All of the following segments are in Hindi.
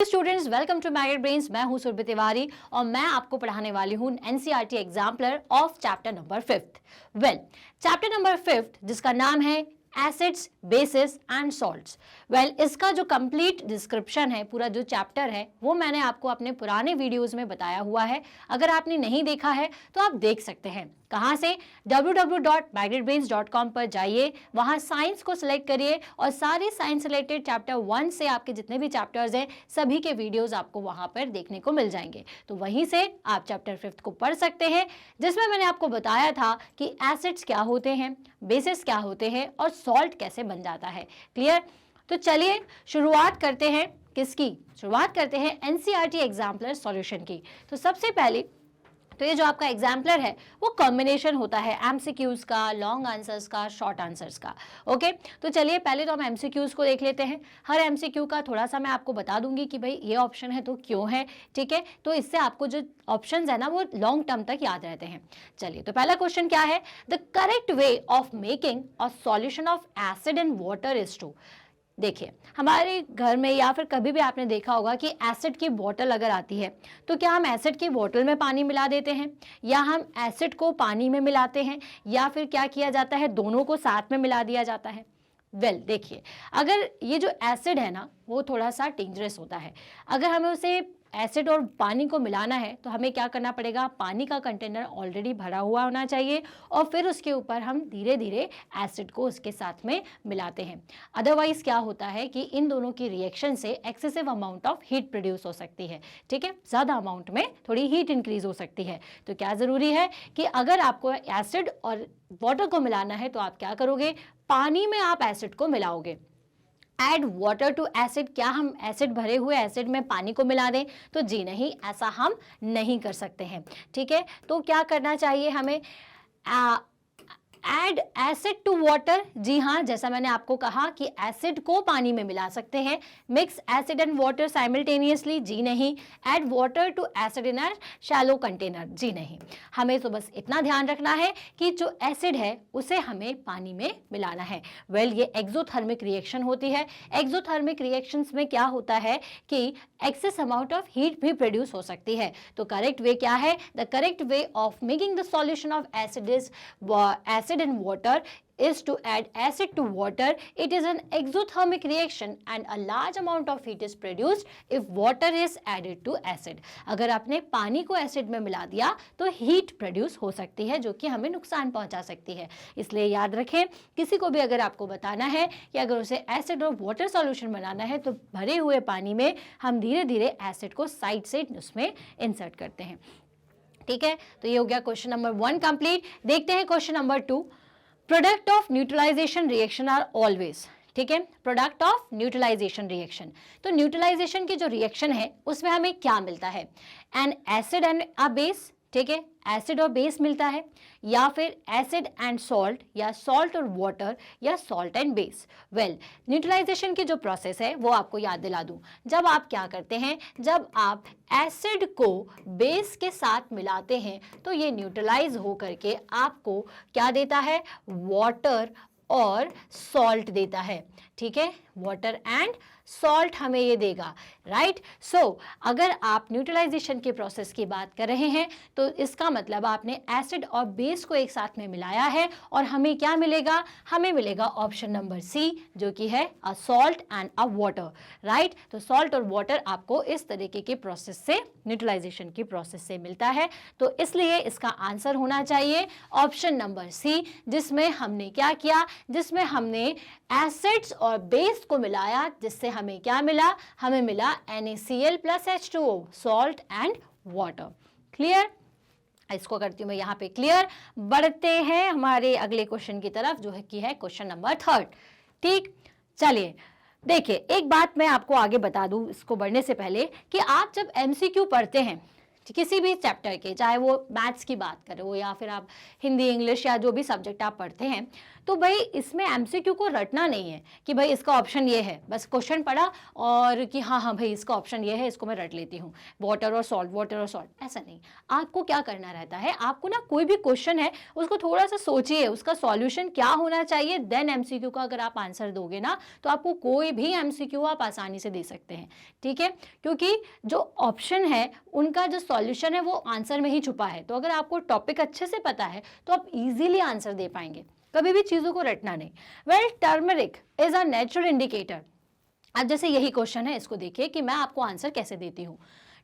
Students, welcome to Magnet Brains. मैं हूं सुरभि तिवारी और मैं आपको पढ़ाने वाली हूं NCERT exemplar of chapter number 5th। Chapter number 5th जिसका नाम है एसिड्स, बेसिस एंड सॉल्ट्स। इसका जो कंप्लीट डिस्क्रिप्शन है, पूरा जो चैप्टर है, वो मैंने आपको अपने पुराने वीडियोस में बताया हुआ है। अगर आपने नहीं देखा है तो आप देख सकते हैं। कहाँ से? www.magnetbrains.com पर जाइए, वहाँ साइंस को सिलेक्ट करिए और सारे साइंस रिलेटेड चैप्टर 1 से आपके जितने भी चैप्टर्स हैं सभी के वीडियोस आपको वहाँ पर देखने को मिल जाएंगे। तो वहीं से आप चैप्टर 5th को पढ़ सकते हैं, जिसमें मैंने आपको बताया था कि एसिड्स क्या होते हैं, बेसिस क्या होते हैं और सॉल्ट कैसे बन जाता है। क्लियर? तो चलिए शुरुआत करते हैं। किसकी शुरुआत करते हैं? एनसीईआरटी एग्जाम्पलर सॉल्यूशन की। तो सबसे पहले तो ये जो आपका एग्जाम्पलर है वो कॉम्बिनेशन होता है एमसीक्यूज का, लॉन्ग आंसर्स का, शॉर्ट आंसर्स का। ओके, तो चलिए पहले तो हम एमसीक्यूज को देख लेते हैं। हर एमसीक्यू का थोड़ा सा मैं आपको बता दूंगी कि भाई ये ऑप्शन है तो क्यों है। ठीक है, तो इससे आपको जो ऑप्शंस है ना वो लॉन्ग टर्म तक याद रहते हैं। चलिए, तो पहला क्वेश्चन क्या है? The correct way of making a solution of acid and water is to. देखिए, हमारे घर में या फिर कभी भी आपने देखा होगा कि एसिड की बोतल अगर आती है तो क्या हम एसिड की बोतल में पानी मिला देते हैं या हम एसिड को पानी में मिलाते हैं या फिर क्या किया जाता है, दोनों को साथ में मिला दिया जाता है। देखिए, अगर ये जो एसिड है ना वो थोड़ा सा डेंजरस होता है। अगर हमें उसे एसिड और पानी को मिलाना है तो हमें क्या करना पड़ेगा? पानी का कंटेनर ऑलरेडी भरा हुआ होना चाहिए और फिर उसके ऊपर हम धीरे धीरे एसिड को उसके साथ में मिलाते हैं। अदरवाइज क्या होता है कि इन दोनों की रिएक्शन से excessive amount of heat produce हो सकती है। ठीक है, ज़्यादा अमाउंट में थोड़ी हीट इंक्रीज हो सकती है। तो क्या ज़रूरी है कि अगर आपको एसिड और वाटर को मिलाना है तो आप क्या करोगे? पानी में आप एसिड को मिलाओगे। Add water to acid. क्या हम एसिड भरे हुए एसिड में पानी को मिला दें? तो जी नहीं, ऐसा हम नहीं कर सकते हैं। ठीक है, तो क्या करना चाहिए हमें? Add acid to water. जी हाँ, जैसा मैंने आपको कहा कि एसिड को पानी में मिला सकते हैं। Mix acid and water simultaneously. जी नहीं। Add water to acid in a shallow container. जी नहीं। हमें तो बस इतना ध्यान रखना है कि जो एसिड है उसे हमें पानी में मिलाना है। ये एक्सोथर्मिक रिएक्शन होती है। एक्सोथर्मिक रिएक्शंस में क्या होता है कि एक्सेस अमाउंट ऑफ हीट भी प्रोड्यूस हो सकती है। तो करेक्ट वे क्या है? The correct way of making the solution of acid is acid and water is to add acid to water. It is an exothermic reaction and a large amount of heat is produced if water is added to acid. अगर आपने पानी को एसिड में मिला दिया तो हीट प्रोड्यूस हो सकती है जो कि हमें नुकसान पहुंचा सकती है। इसलिए याद रखें, किसी को भी अगर आपको बताना है कि अगर उसे एसिड और वाटर सॉल्यूशन बनाना है तो भरे हुए पानी में हम धीरे धीरे एसिड को साइड से उसमें इंसर्ट करते हैं। ठीक है, तो ये हो गया क्वेश्चन नंबर 1 कंप्लीट। देखते हैं question number 2। Product of neutralisation reaction are always. ठीक है, प्रोडक्ट ऑफ न्यूट्रलाइजेशन रिएक्शन। तो न्यूट्रलाइजेशन की जो रिएक्शन है उसमें हमें क्या मिलता है? An acid and a base. ठीक है, एसिड और बेस मिलता है, या फिर एसिड एंड सॉल्ट, या सॉल्ट और वाटर, या सॉल्ट एंड बेस। न्यूट्रलाइजेशन की जो प्रोसेस है वो आपको याद दिला दूं। जब आप क्या करते हैं, जब आप एसिड को बेस के साथ मिलाते हैं तो ये न्यूट्रलाइज हो करके आपको क्या देता है? वाटर और सॉल्ट देता है। ठीक है, वाटर एंड सॉल्ट हमें ये देगा। राइट? सो अगर आप न्यूट्रलाइजेशन के प्रोसेस की बात कर रहे हैं तो इसका मतलब आपने एसिड और बेस को एक साथ में मिलाया है और हमें क्या मिलेगा? हमें मिलेगा ऑप्शन नंबर सी, जो कि है a salt and a water. Right? तो सॉल्ट और वाटर आपको इस तरीके के प्रोसेस से, न्यूट्रलाइजेशन की प्रोसेस से मिलता है। तो इसलिए इसका आंसर होना चाहिए ऑप्शन नंबर सी, जिसमें हमने क्या किया? जिसमें हमने एसिड्स और बेस को मिलाया, जिससे हमें क्या मिला? हमें मिला NaCl + H2O, salt and water. Clear? इसको करती हूं मैं यहाँ पे क्लियर। बढ़ते हैं हमारे अगले क्वेश्चन की तरफ, जो है कि है क्वेश्चन नंबर 3। ठीक, चलिए देखिए, एक बात मैं आपको आगे बता दूं इसको बढ़ने से पहले कि आप जब MCQ पढ़ते हैं किसी भी चैप्टर के, चाहे वो मैथ्स की बात करें हो या फिर आप हिंदी, इंग्लिश या जो भी सब्जेक्ट आप पढ़ते हैं, तो भाई इसमें एमसीक्यू को रटना नहीं है कि भाई इसका ऑप्शन ये है, बस क्वेश्चन पढ़ा और कि हाँ हाँ भाई इसका ऑप्शन ये है, इसको मैं रट लेती हूँ, वाटर और सॉल्ट, वाटर और सॉल्ट, ऐसा नहीं। आपको क्या करना रहता है, आपको ना कोई भी क्वेश्चन है उसको थोड़ा सा सोचिए, उसका सॉल्यूशन क्या होना चाहिए, देन एमसीक्यू का अगर आप आंसर दोगे ना तो आपको कोई भी एमसीक्यू आप आसानी से दे सकते हैं, ठीक है, क्योंकि जो ऑप्शन है उनका जो सॉल्यूशन है वो आंसर में ही छुपा है। तो अगर आपको टॉपिक अच्छे से पता है तो आप इजीली आंसर दे पाएंगे, कभी भी चीजों को रटना नहीं। Well, turmeric is a natural indicator. अब जैसे यही क्वेश्चन है, इसको देखिए कि मैं आपको आंसर कैसे देती हूँ।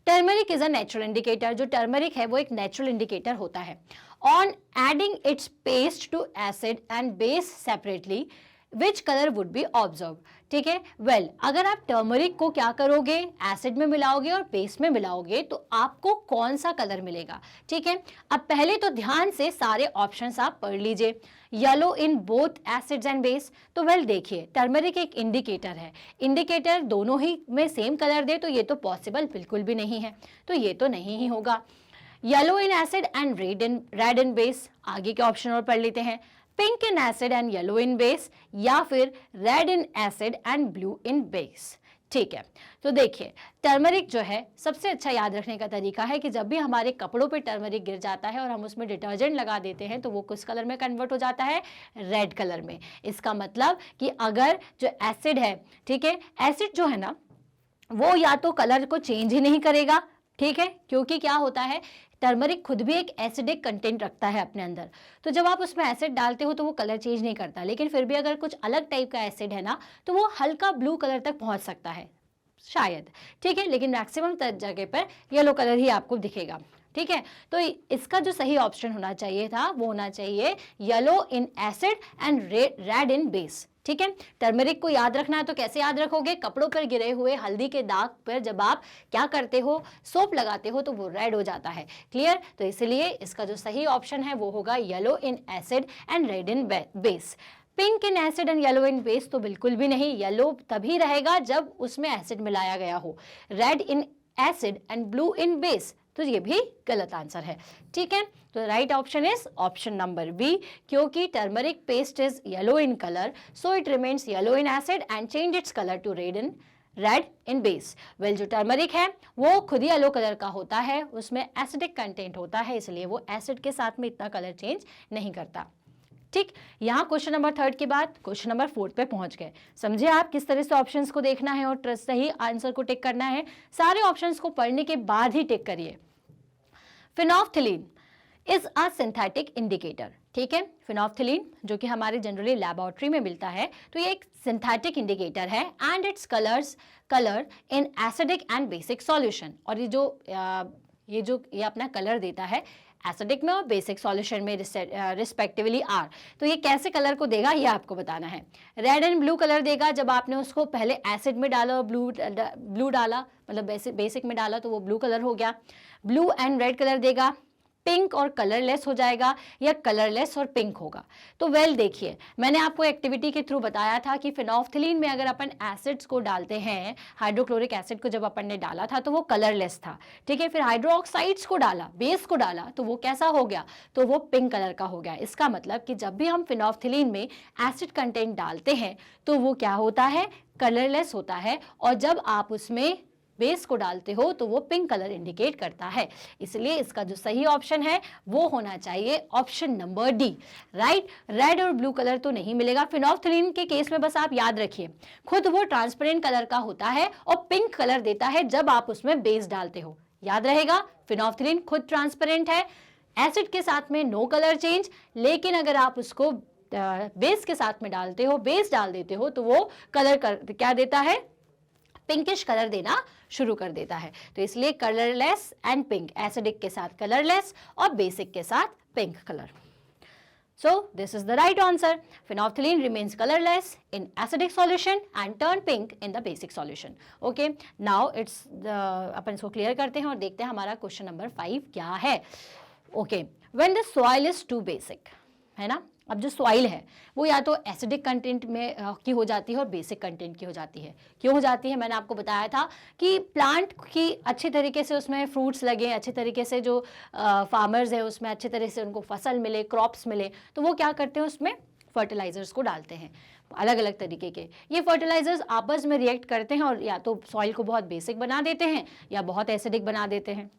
Turmeric is a natural indicator, जो टर्मरिक है वो एक नेचुरल इंडिकेटर होता है। On adding its paste to acid and base separately which colour would be observe, ठीक है। वेल, अगर आप टर्मरिक को क्या करोगे, एसिड में मिलाओगे और बेस में मिलाओगे तो आपको कौन सा कलर मिलेगा, ठीक है। अब पहले तो ध्यान से सारे ऑप्शंस आप पढ़ लीजिए। Yellow in both acids and base, तो वेल देखिए टर्मरिक एक इंडिकेटर है, इंडिकेटर दोनों ही में सेम कलर दे तो ये तो पॉसिबल बिल्कुल भी नहीं है, तो ये तो नहीं ही होगा। Yellow in acid and red in base, आगे के ऑप्शन और पढ़ लेते हैं। Pink in acid and yellow in base, या फिर red in acid and blue in base, ठीक है। तो देखिए टर्मरिक जो है सबसे अच्छा याद रखने का तरीका है कि जब भी हमारे कपड़ों पे टर्मरिक गिर जाता है और हम उसमें डिटर्जेंट लगा देते हैं तो वो किस कलर में कन्वर्ट हो जाता है, रेड कलर में। इसका मतलब कि अगर जो एसिड है, ठीक है, एसिड जो है ना वो या तो कलर को चेंज ही नहीं करेगा, ठीक है, क्योंकि क्या होता है टर्मरिक खुद भी एक एसिडिक कंटेंट रखता है अपने अंदर, तो जब आप उसमें एसिड डालते हो तो वो कलर चेंज नहीं करता। लेकिन फिर भी अगर कुछ अलग टाइप का एसिड है ना तो वो हल्का ब्लू कलर तक पहुंच सकता है शायद, ठीक है, लेकिन मैक्सिमम जगह पर येलो कलर ही आपको दिखेगा, ठीक है। तो इसका जो सही ऑप्शन होना चाहिए था वो होना चाहिए yellow in acid and red in base, ठीक है। टर्मरिक को याद रखना है तो कैसे याद रखोगे, कपड़ों पर गिरे हुए हल्दी के दाग पर जब आप क्या करते हो, सोप लगाते हो तो वो रेड हो जाता है, क्लियर। तो इसलिए इसका जो सही ऑप्शन है वो होगा yellow in acid and red in base. Pink in acid and yellow in base तो बिल्कुल भी नहीं, येलो तभी रहेगा जब उसमें एसिड मिलाया गया हो। Red in acid and blue in base, तो ये भी गलत आंसर है, ठीक है। तो right option is option number B, क्योंकि turmeric paste is yellow in colour, so it remains yellow in acid and change its colour to red in base. Well, जो टर्मरिक है वो खुद ही येलो कलर का होता है, उसमें एसिडिक कंटेंट होता है, इसलिए वो एसिड के साथ में इतना कलर चेंज नहीं करता, ठीक। यहाँ क्वेश्चन नंबर 3 के बाद क्वेश्चन नंबर 4 पे पहुंच गए। समझे आप किस तरह से ऑप्शंस को देखना है और सही आंसर को टिक करना है। सारे ऑप्शंस को पढ़ने के बाद ही टिक करिए। फिनोल्फ्थलीन इज अ सिंथेटिक इंडिकेटर, ठीक है। फिनोल्फ्थलीन जो कि हमारे जनरली लैबोरेटरी में मिलता है, तो ये एक सिंथेटिक इंडिकेटर है and its colour in acidic and basic solution. और ये अपना कलर देता है एसिडिक में और बेसिक सॉल्यूशन में रिस्पेक्टिवली आर। तो ये कैसे कलर को देगा ये आपको बताना है। रेड एंड ब्लू कलर देगा जब आपने उसको पहले एसिड में डाला और ब्लू डाला, मतलब बेसिक में डाला तो वो ब्लू कलर हो गया। ब्लू एंड रेड कलर देगा, पिंक और कलरलेस हो जाएगा, या कलरलेस और पिंक होगा। तो वेल देखिए, मैंने आपको एक्टिविटी के थ्रू बताया था कि फिनोल्फ्थलीन में अगर अपन एसिड्स को डालते हैं, हाइड्रोक्लोरिक एसिड को जब अपन ने डाला था तो वो कलरलेस था, ठीक है। फिर हाइड्रोक्साइड्स को डाला, बेस को डाला तो वो कैसा हो गया, तो वो पिंक कलर का हो गया। इसका मतलब कि जब भी हम फिनोल्फ्थलीन में एसिड कंटेंट डालते हैं तो वो क्या होता है, कलरलेस होता है, और जब आप उसमें बेस को डालते हो तो वो पिंक कलर इंडिकेट करता है। इसलिए इसका जो सही ऑप्शन है वो होना चाहिए option number D, right. Red और ब्लू कलर तो नहीं मिलेगा। फिनोल्फ्थलीन के केस में बस आप याद रखिए खुद वो ट्रांसपेरेंट कलर का होता है और पिंक कलर देता है जब आप उसमें बेस डालते हो, याद रहेगा। फिनोल्फ्थलीन खुद ट्रांसपेरेंट है, एसिड के साथ में नो कलर चेंज, लेकिन अगर आप उसको बेस के साथ में डालते हो, बेस डाल देते हो, तो वो कलर क्या देता है, पिंकिश कलर देना शुरू कर देता है। तो इसलिए कलरलेस एंड पिंक, एसिडिक के साथ कलरलेस और बेसिक के साथ pink colour. So this is the right answer. Phenolphthalein remains colorless in acidic solution and turn pink in the basic solution. Okay, now it's the अपन इसको क्लियर करते हैं और देखते हैं हमारा क्वेश्चन नंबर 5 क्या है। Okay, when the soil is too basic, है ना। अब जो सॉइल है वो या तो एसिडिक कंटेंट में की हो जाती है और बेसिक कंटेंट की हो जाती है। क्यों हो जाती है, मैंने आपको बताया था कि प्लांट की अच्छी तरीके से उसमें फ्रूट्स लगे, अच्छे तरीके से जो फार्मर्स है उसमें अच्छे तरह से उनको फसल मिले, क्रॉप्स मिले, तो वो क्या करते हैं उसमें फर्टिलाइजर्स को डालते हैं, अलग अलग तरीके के। ये फर्टिलाइजर्स आपस में रिएक्ट करते हैं और या तो सॉइल को बहुत बेसिक बना देते हैं या बहुत एसिडिक बना देते हैं।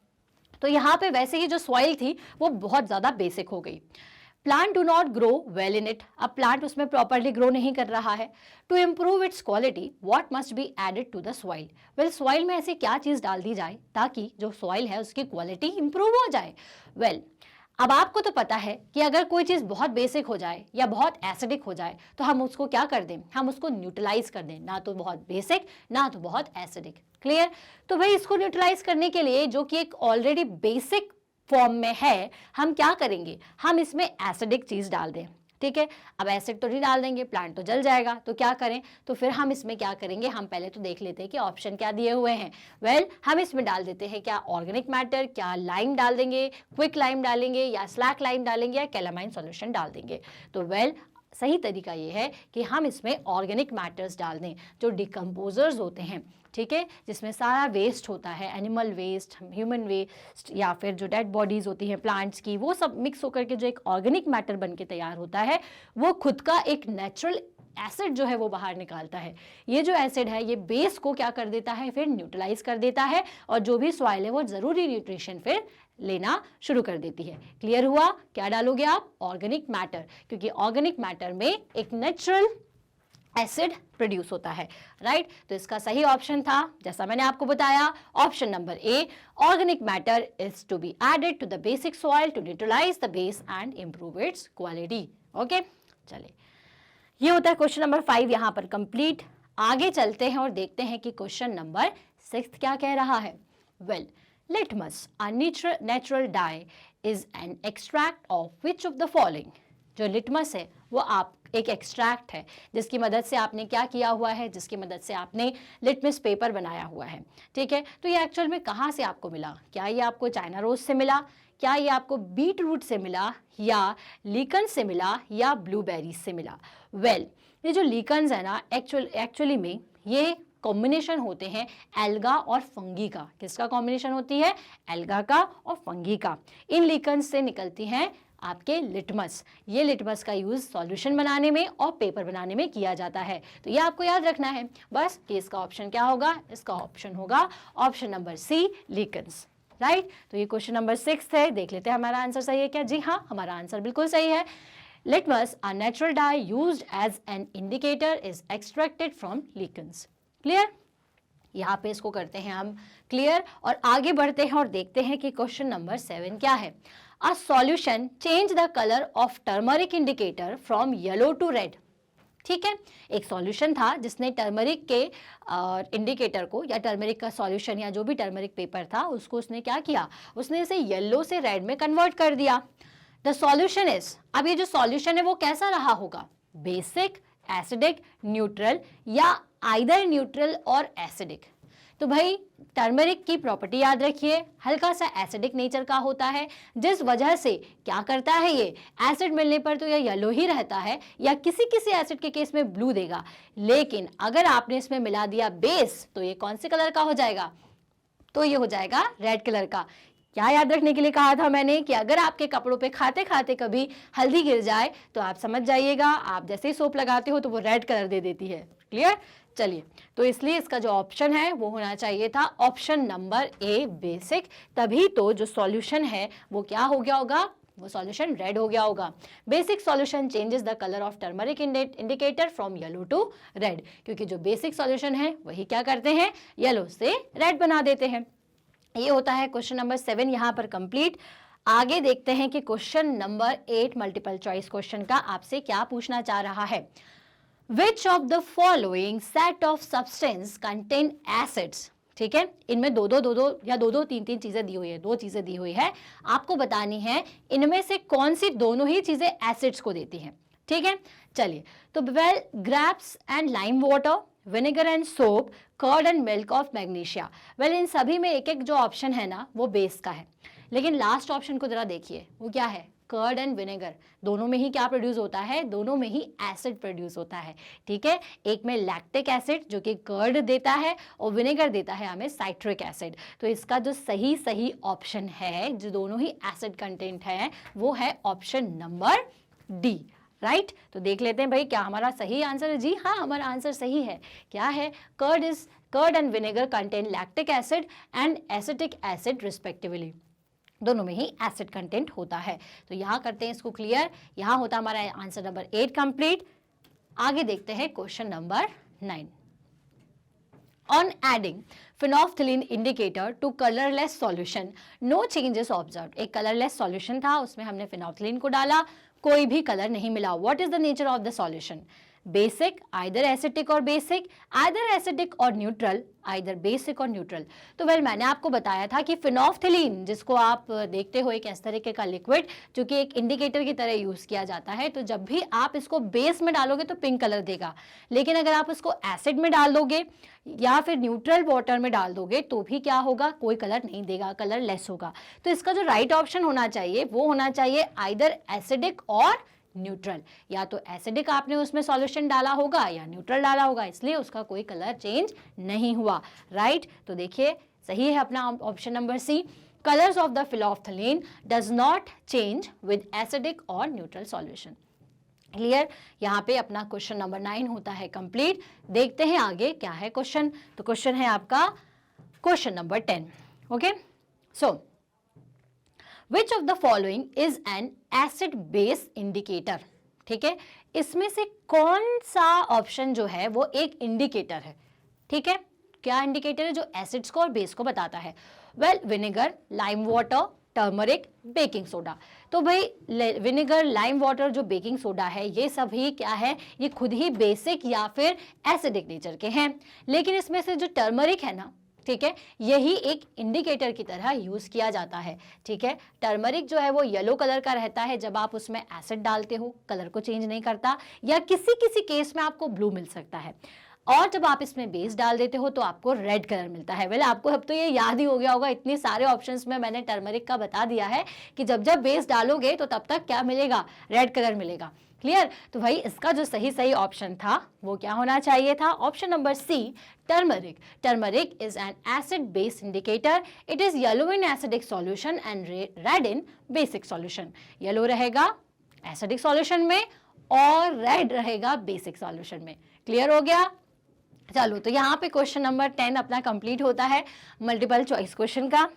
तो यहाँ पे वैसे ही जो सॉइल थी वो बहुत ज़्यादा बेसिक हो गई। Plant do not grow well in it, अब प्लांट उसमें प्रॉपरली ग्रो नहीं कर रहा है। To improve its quality what must be added to the soil, well soil में ऐसी क्या चीज़ डाल दी जाए ताकि जो सॉइल है उसकी क्वालिटी इंप्रूव हो जाए। वेल अब आपको तो पता है कि अगर कोई चीज़ बहुत बेसिक हो जाए या बहुत एसिडिक हो जाए तो हम उसको क्या कर दें, हम उसको न्यूट्रलाइज कर दें, ना तो बहुत बेसिक ना तो बहुत एसिडिक। क्लियर? तो भाई इसको न्यूट्रलाइज करने के लिए जो कि एक ऑलरेडी बेसिक फॉर्म में है, हम क्या करेंगे, हम इसमें एसिडिक चीज़ डाल दें। ठीक है, अब एसिड तो नहीं डाल देंगे, प्लांट तो जल जाएगा, तो क्या करें, तो फिर हम इसमें क्या करेंगे, हम पहले तो देख लेते हैं कि ऑप्शन क्या दिए हुए हैं। वेल हम इसमें डाल देते हैं क्या ऑर्गेनिक मैटर, क्या लाइम डाल देंगे, क्विक लाइम डालेंगे या स्लैक लाइम डालेंगे या कैलामाइन सॉल्यूशन डाल देंगे। तो वेल सही तरीका ये है कि हम इसमें ऑर्गेनिक मैटर्स डाल दें, जो डिकम्पोजर्स होते हैं, ठीक है, जिसमें सारा वेस्ट होता है, एनिमल वेस्ट, ह्यूमन वेस्ट या फिर जो डेड बॉडीज़ होती हैं प्लांट्स की, वो सब मिक्स होकर के जो एक ऑर्गेनिक मैटर बन के तैयार होता है, वो खुद का एक नेचुरल एसिड जो है वो बाहर निकालता है। ये जो एसिड है ये बेस को क्या कर देता है, फिर न्यूट्रलाइज कर देता है और जो भी सॉइल है वो ज़रूरी न्यूट्रिशन फिर लेना शुरू कर देती है। क्लियर हुआ? क्या डालोगे आप? ऑर्गेनिक मैटर, क्योंकि ऑर्गेनिक मैटर में एक नेचुरल एसिड प्रोड्यूस होता है। राइट? तो इसका सही ऑप्शन था, जैसा मैंने आपको बताया, option number A, organic matter is to be added to the basic soil to neutralise the base and improve its quality. Okay, चलिए, ये होता है क्वेश्चन नंबर 5 यहाँ पर कंप्लीट। आगे चलते हैं और देखते हैं कि क्वेश्चन नंबर 6 क्या कह रहा है। Well, litmus a natural die is an extract of which of the following. जो लिटमस है वो आप एक एक्सट्रैक्ट है जिसकी मदद से आपने क्या किया हुआ है, जिसकी मदद से आपने लिटमस पेपर बनाया हुआ है। ठीक है, तो ये एक्चुअल में कहाँ से आपको मिला? क्या ये आपको चाइना रोज से मिला, क्या ये आपको बीट रूट से मिला, या लीकन से मिला, या ब्लूबेरीज से मिला? वेल, ये जो लीकन्स है ना, एक्चुअली में ये कॉम्बिनेशन होते हैं एल्गा और फंगी का। किसका कॉम्बिनेशन होती है? एल्गा का और फंगी का। इन लीकन्स से निकलती हैं आपके लिटमस। ये लिटमस का यूज़ सॉल्यूशन बनाने में और पेपर बनाने में किया जाता है। तो ये आपको याद रखना है बस कि इसका ऑप्शन क्या होगा। इसका ऑप्शन होगा ऑप्शन नंबर सी, लीकन्स। राइट? तो ये क्वेश्चन नंबर 6 है। देख लेते हैं हमारा आंसर सही है क्या। जी हाँ, हमारा आंसर बिल्कुल सही है। Litmus, a natural dye used as an indicator, is extracted from lichens. Clear? यहाँ पे इसको करते हैं हम क्लियर और आगे बढ़ते हैं और देखते हैं कि क्वेश्चन नंबर 7 क्या है। A solution change the colour of turmeric indicator from yellow to red. ठीक है, एक सॉल्यूशन था जिसने टर्मरिक के इंडिकेटर को, या टर्मरिक का सॉल्यूशन या जो भी टर्मरिक पेपर था उसको उसने क्या किया, उसने इसे येलो से रेड में कन्वर्ट कर दिया। द सॉल्यूशन इज, अब ये जो सॉल्यूशन है वो कैसा रहा होगा? बेसिक, एसिडिक, न्यूट्रल, या आइदर न्यूट्रल और एसिडिक। तो भाई टर्मरिक की प्रॉपर्टी याद रखिए, हल्का सा एसिडिक नेचर का होता है, जिस वजह से क्या करता है ये, एसिड मिलने पर तो ये येलो ही रहता है या किसी किसी एसिड के केस में ब्लू देगा, लेकिन अगर आपने इसमें मिला दिया बेस तो ये कौन से कलर का हो जाएगा? तो ये हो जाएगा रेड कलर का। क्या याद रखने के लिए कहा था मैंने कि अगर आपके कपड़ों पे खाते खाते कभी हल्दी गिर जाए तो आप समझ जाइएगा, आप जैसे ही सोप लगाते हो तो वो रेड कलर दे देती है। क्लियर? चलिए, तो इसलिए इसका जो ऑप्शन है वो होना चाहिए था ऑप्शन नंबर ए, बेसिक। तभी तो जो सॉल्यूशन है वो क्या हो गया होगा, वो सॉल्यूशन रेड हो गया होगा। Basic solution changes the colour of turmeric indicator from yellow to red, क्योंकि जो बेसिक सॉल्यूशन है वही क्या करते हैं, येलो से रेड बना देते हैं। ये होता है क्वेश्चन नंबर 7 यहाँ पर कंप्लीट। आगे देखते हैं कि question number 8 multiple choice question का आपसे क्या पूछना चाह रहा है। Which of the following set of substance contain acids? ठीक है, इनमें दो या दो तीन चीजें दी हुई है, 2 चीजें दी हुई है, आपको बतानी है इनमें से कौन सी दोनों ही चीजें एसिड्स को देती हैं। ठीक है, चलिए, तो well, grapes and lime water, vinegar and soap, curd and milk of magnesia. Well, इन सभी में एक एक जो ऑप्शन है ना वो बेस का है, लेकिन लास्ट ऑप्शन को जरा देखिए, वो क्या है, कर्ड एंड विनेगर। दोनों में ही क्या प्रोड्यूस होता है, दोनों में ही एसिड प्रोड्यूस होता है। ठीक है, एक में लैक्टिक एसिड जो कि कर्ड देता है और विनेगर देता है हमें साइट्रिक एसिड। तो इसका जो सही ऑप्शन है, जो दोनों ही एसिड कंटेंट है, वो है ऑप्शन नंबर डी। राइट। तो देख लेते हैं भाई क्या हमारा सही आंसर है। जी हाँ, हमारा आंसर सही है। क्या है? Curd and vinegar contain lactic acid and acetic acid respectively, दोनों में ही एसिड कंटेंट होता है। तो यहाँ करते हैं इसको क्लियर। यहाँ होता हमारा आंसर नंबर 8 कंप्लीट। आगे देखते हैं question number 9। On adding phenolphthalein indicator to colorless solution, no changes observed। एक colorless solution था, उसमें हमने phenolphthalein को डाला, कोई भी कलर नहीं मिला। What is the nature of the solution? Basic, either acetic और बेसिक, आइदर एसिडिक और न्यूट्रल, आइदर बेसिक और न्यूट्रल। तो वेल मैंने आपको बताया था कि फिनोफ्थिलीन, जिसको आप देखते हो एक इस तरीके का लिक्विड जो कि एक इंडिकेटर की तरह यूज किया जाता है, तो जब भी आप इसको बेस में डालोगे तो पिंक कलर देगा, लेकिन अगर आप इसको एसिड में डाल दोगे या फिर न्यूट्रल वाटर में डाल दोगे तो भी क्या होगा? कोई कलर नहीं देगा, कलर लेस होगा। तो इसका जो राइट ऑप्शन होना चाहिए वो होना चाहिए आइदर एसिडिक और न्यूट्रल। या तो एसिडिक आपने उसमें सॉल्यूशन डाला होगा या न्यूट्रल डाला होगा, इसलिए उसका कोई कलर चेंज नहीं हुआ। राइट। तो देखिए सही है अपना option number C. Colours of the phenolphthalein does not change with acidic और न्यूट्रल सॉल्यूशन। क्लियर। यहाँ पे अपना क्वेश्चन नंबर 9 होता है कंप्लीट। देखते हैं आगे क्या है क्वेश्चन। तो क्वेश्चन है आपका question number 10। Okay, so Which of the following is an acid base indicator? ठीक है, इसमें से कौन सा ऑप्शन जो है वो एक इंडिकेटर है? ठीक है, क्या इंडिकेटर है जो एसिड्स को और बेस को बताता है? Well, vinegar, lime water, turmeric, baking soda. तो भाई विनेगर, लाइम वाटर, जो बेकिंग सोडा है, ये सभी क्या है? ये खुद ही बेसिक या फिर एसिडिक नेचर के हैं। लेकिन इसमें से जो टर्मरिक है ना, ठीक है, यही एक इंडिकेटर की तरह यूज किया जाता है। ठीक है, टर्मरिक जो है वो येलो कलर का रहता है, जब आप उसमें एसिड डालते हो कलर को चेंज नहीं करता, या किसी किसी केस में आपको ब्लू मिल सकता है, और जब आप इसमें बेस डाल देते हो तो आपको रेड कलर मिलता है। वेल, आपको अब तो ये याद ही हो गया होगा, इतने सारे ऑप्शंस में मैंने टर्मरिक का बता दिया है कि जब जब बेस डालोगे तो तब तक क्या मिलेगा? रेड कलर मिलेगा। क्लियर। तो भाई इसका जो सही ऑप्शन था वो क्या होना चाहिए था? Option number C, turmeric. Turmeric is an acid base indicator. It is yellow in acidic solution and red in basic solution. Yellow रहेगा एसिडिक सॉल्यूशन में और रेड रहेगा बेसिक सॉल्यूशन में। क्लियर हो गया? चलो, तो यहाँ पे क्वेश्चन नंबर 10 अपना कंप्लीट होता है मल्टीपल चॉइस क्वेश्चन का।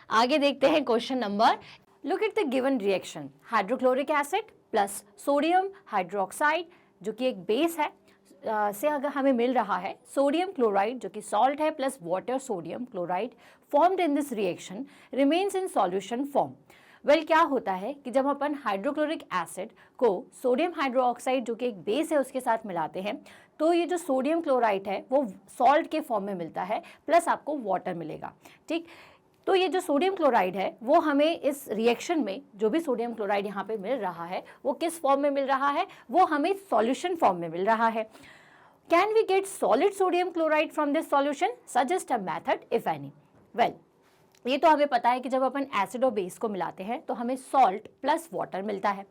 आगे देखते हैं question number. Look at the given reaction, hydrochloric acid plus sodium hydroxide जो कि एक बेस है से अगर हमें मिल रहा है सोडियम क्लोराइड जो कि सॉल्ट है plus water sodium chloride formed in this reaction remains in solution form. Well, क्या होता है कि जब अपन हाइड्रोक्लोरिक एसिड को सोडियम हाइड्रोक्साइड जो कि एक बेस है उसके साथ मिलाते हैं तो ये जो सोडियम क्लोराइड है वो सॉल्ट के फॉर्म में मिलता है प्लस आपको वाटर मिलेगा। ठीक, तो ये जो सोडियम क्लोराइड है वो हमें इस रिएक्शन में, जो भी सोडियम क्लोराइड यहाँ पे मिल रहा है वो किस फॉर्म में मिल रहा है? वो हमें सॉल्यूशन फॉर्म में मिल रहा है। Can we get solid sodium chloride from this solution? Suggest a method if any. Well, ये तो हमें पता है कि जब अपन एसिड और बेस को मिलाते हैं तो हमें सॉल्ट प्लस वाटर मिलता है।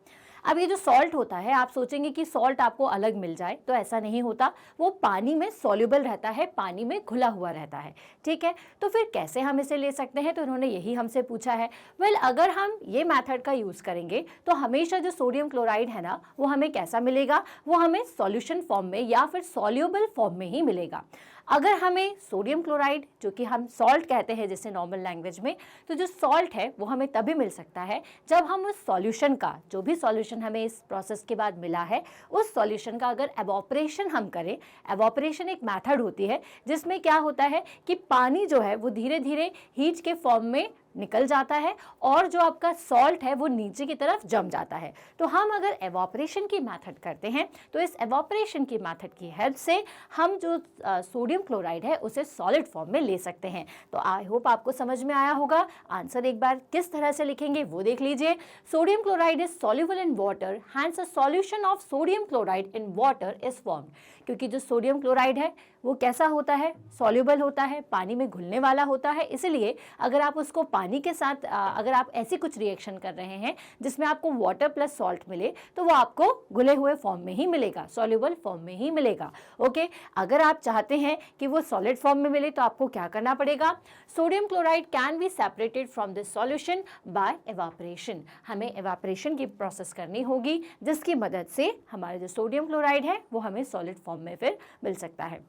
अब ये जो सॉल्ट होता है, आप सोचेंगे कि सॉल्ट आपको अलग मिल जाए, तो ऐसा नहीं होता। वो पानी में सॉल्युबल रहता है, पानी में घुला हुआ रहता है। ठीक है, तो फिर कैसे हम इसे ले सकते हैं? तो इन्होंने यही हमसे पूछा है। वेल, अगर हम ये मेथड का यूज़ करेंगे तो हमेशा जो सोडियम क्लोराइड है ना वो हमें कैसा मिलेगा? वो हमें सॉल्यूशन फॉर्म में या फिर सॉल्युबल फॉर्म में ही मिलेगा। अगर हमें सोडियम क्लोराइड जो कि हम सॉल्ट कहते हैं जैसे नॉर्मल लैंग्वेज में, तो जो सॉल्ट है वो हमें तभी मिल सकता है जब हम उस सॉल्यूशन का, जो भी सॉल्यूशन हमें इस प्रोसेस के बाद मिला है, उस सॉल्यूशन का अगर एवोपरेशन हम करें। एवोपरेशन एक मेथड होती है जिसमें क्या होता है कि पानी जो है वो धीरे धीरे हीट के फॉर्म में निकल जाता है और जो आपका सॉल्ट है वो नीचे की तरफ जम जाता है। तो हम अगर एवोपरेशन की मेथड करते हैं तो इस एवोपरेशन की मेथड की हेल्प से हम जो सोडियम क्लोराइड है उसे सॉलिड फॉर्म में ले सकते हैं। तो आई होप आपको समझ में आया होगा। आंसर एक बार किस तरह से लिखेंगे वो देख लीजिए। Sodium chloride is soluble in water, hence a solution of sodium chloride in water is formed. क्योंकि जो सोडियम क्लोराइड है वो कैसा होता है? सॉल्युबल होता है, पानी में घुलने वाला होता है, इसलिए अगर आप उसको पानी के साथ अगर आप ऐसी कुछ रिएक्शन कर रहे हैं जिसमें आपको वाटर प्लस सॉल्ट मिले तो वो आपको घुले हुए फॉर्म में ही मिलेगा, सॉल्युबल फॉर्म में ही मिलेगा। ओके, अगर आप चाहते हैं कि वो सॉलिड फॉर्म में मिले तो आपको क्या करना पड़ेगा? Sodium chloride can be separated from this solution bye evaporation. हमें एवापोरेशन की प्रोसेस करनी होगी जिसकी मदद से हमारा जो सोडियम क्लोराइड है वो हमें सॉलिड फॉर्म में फिर मिल सकता है।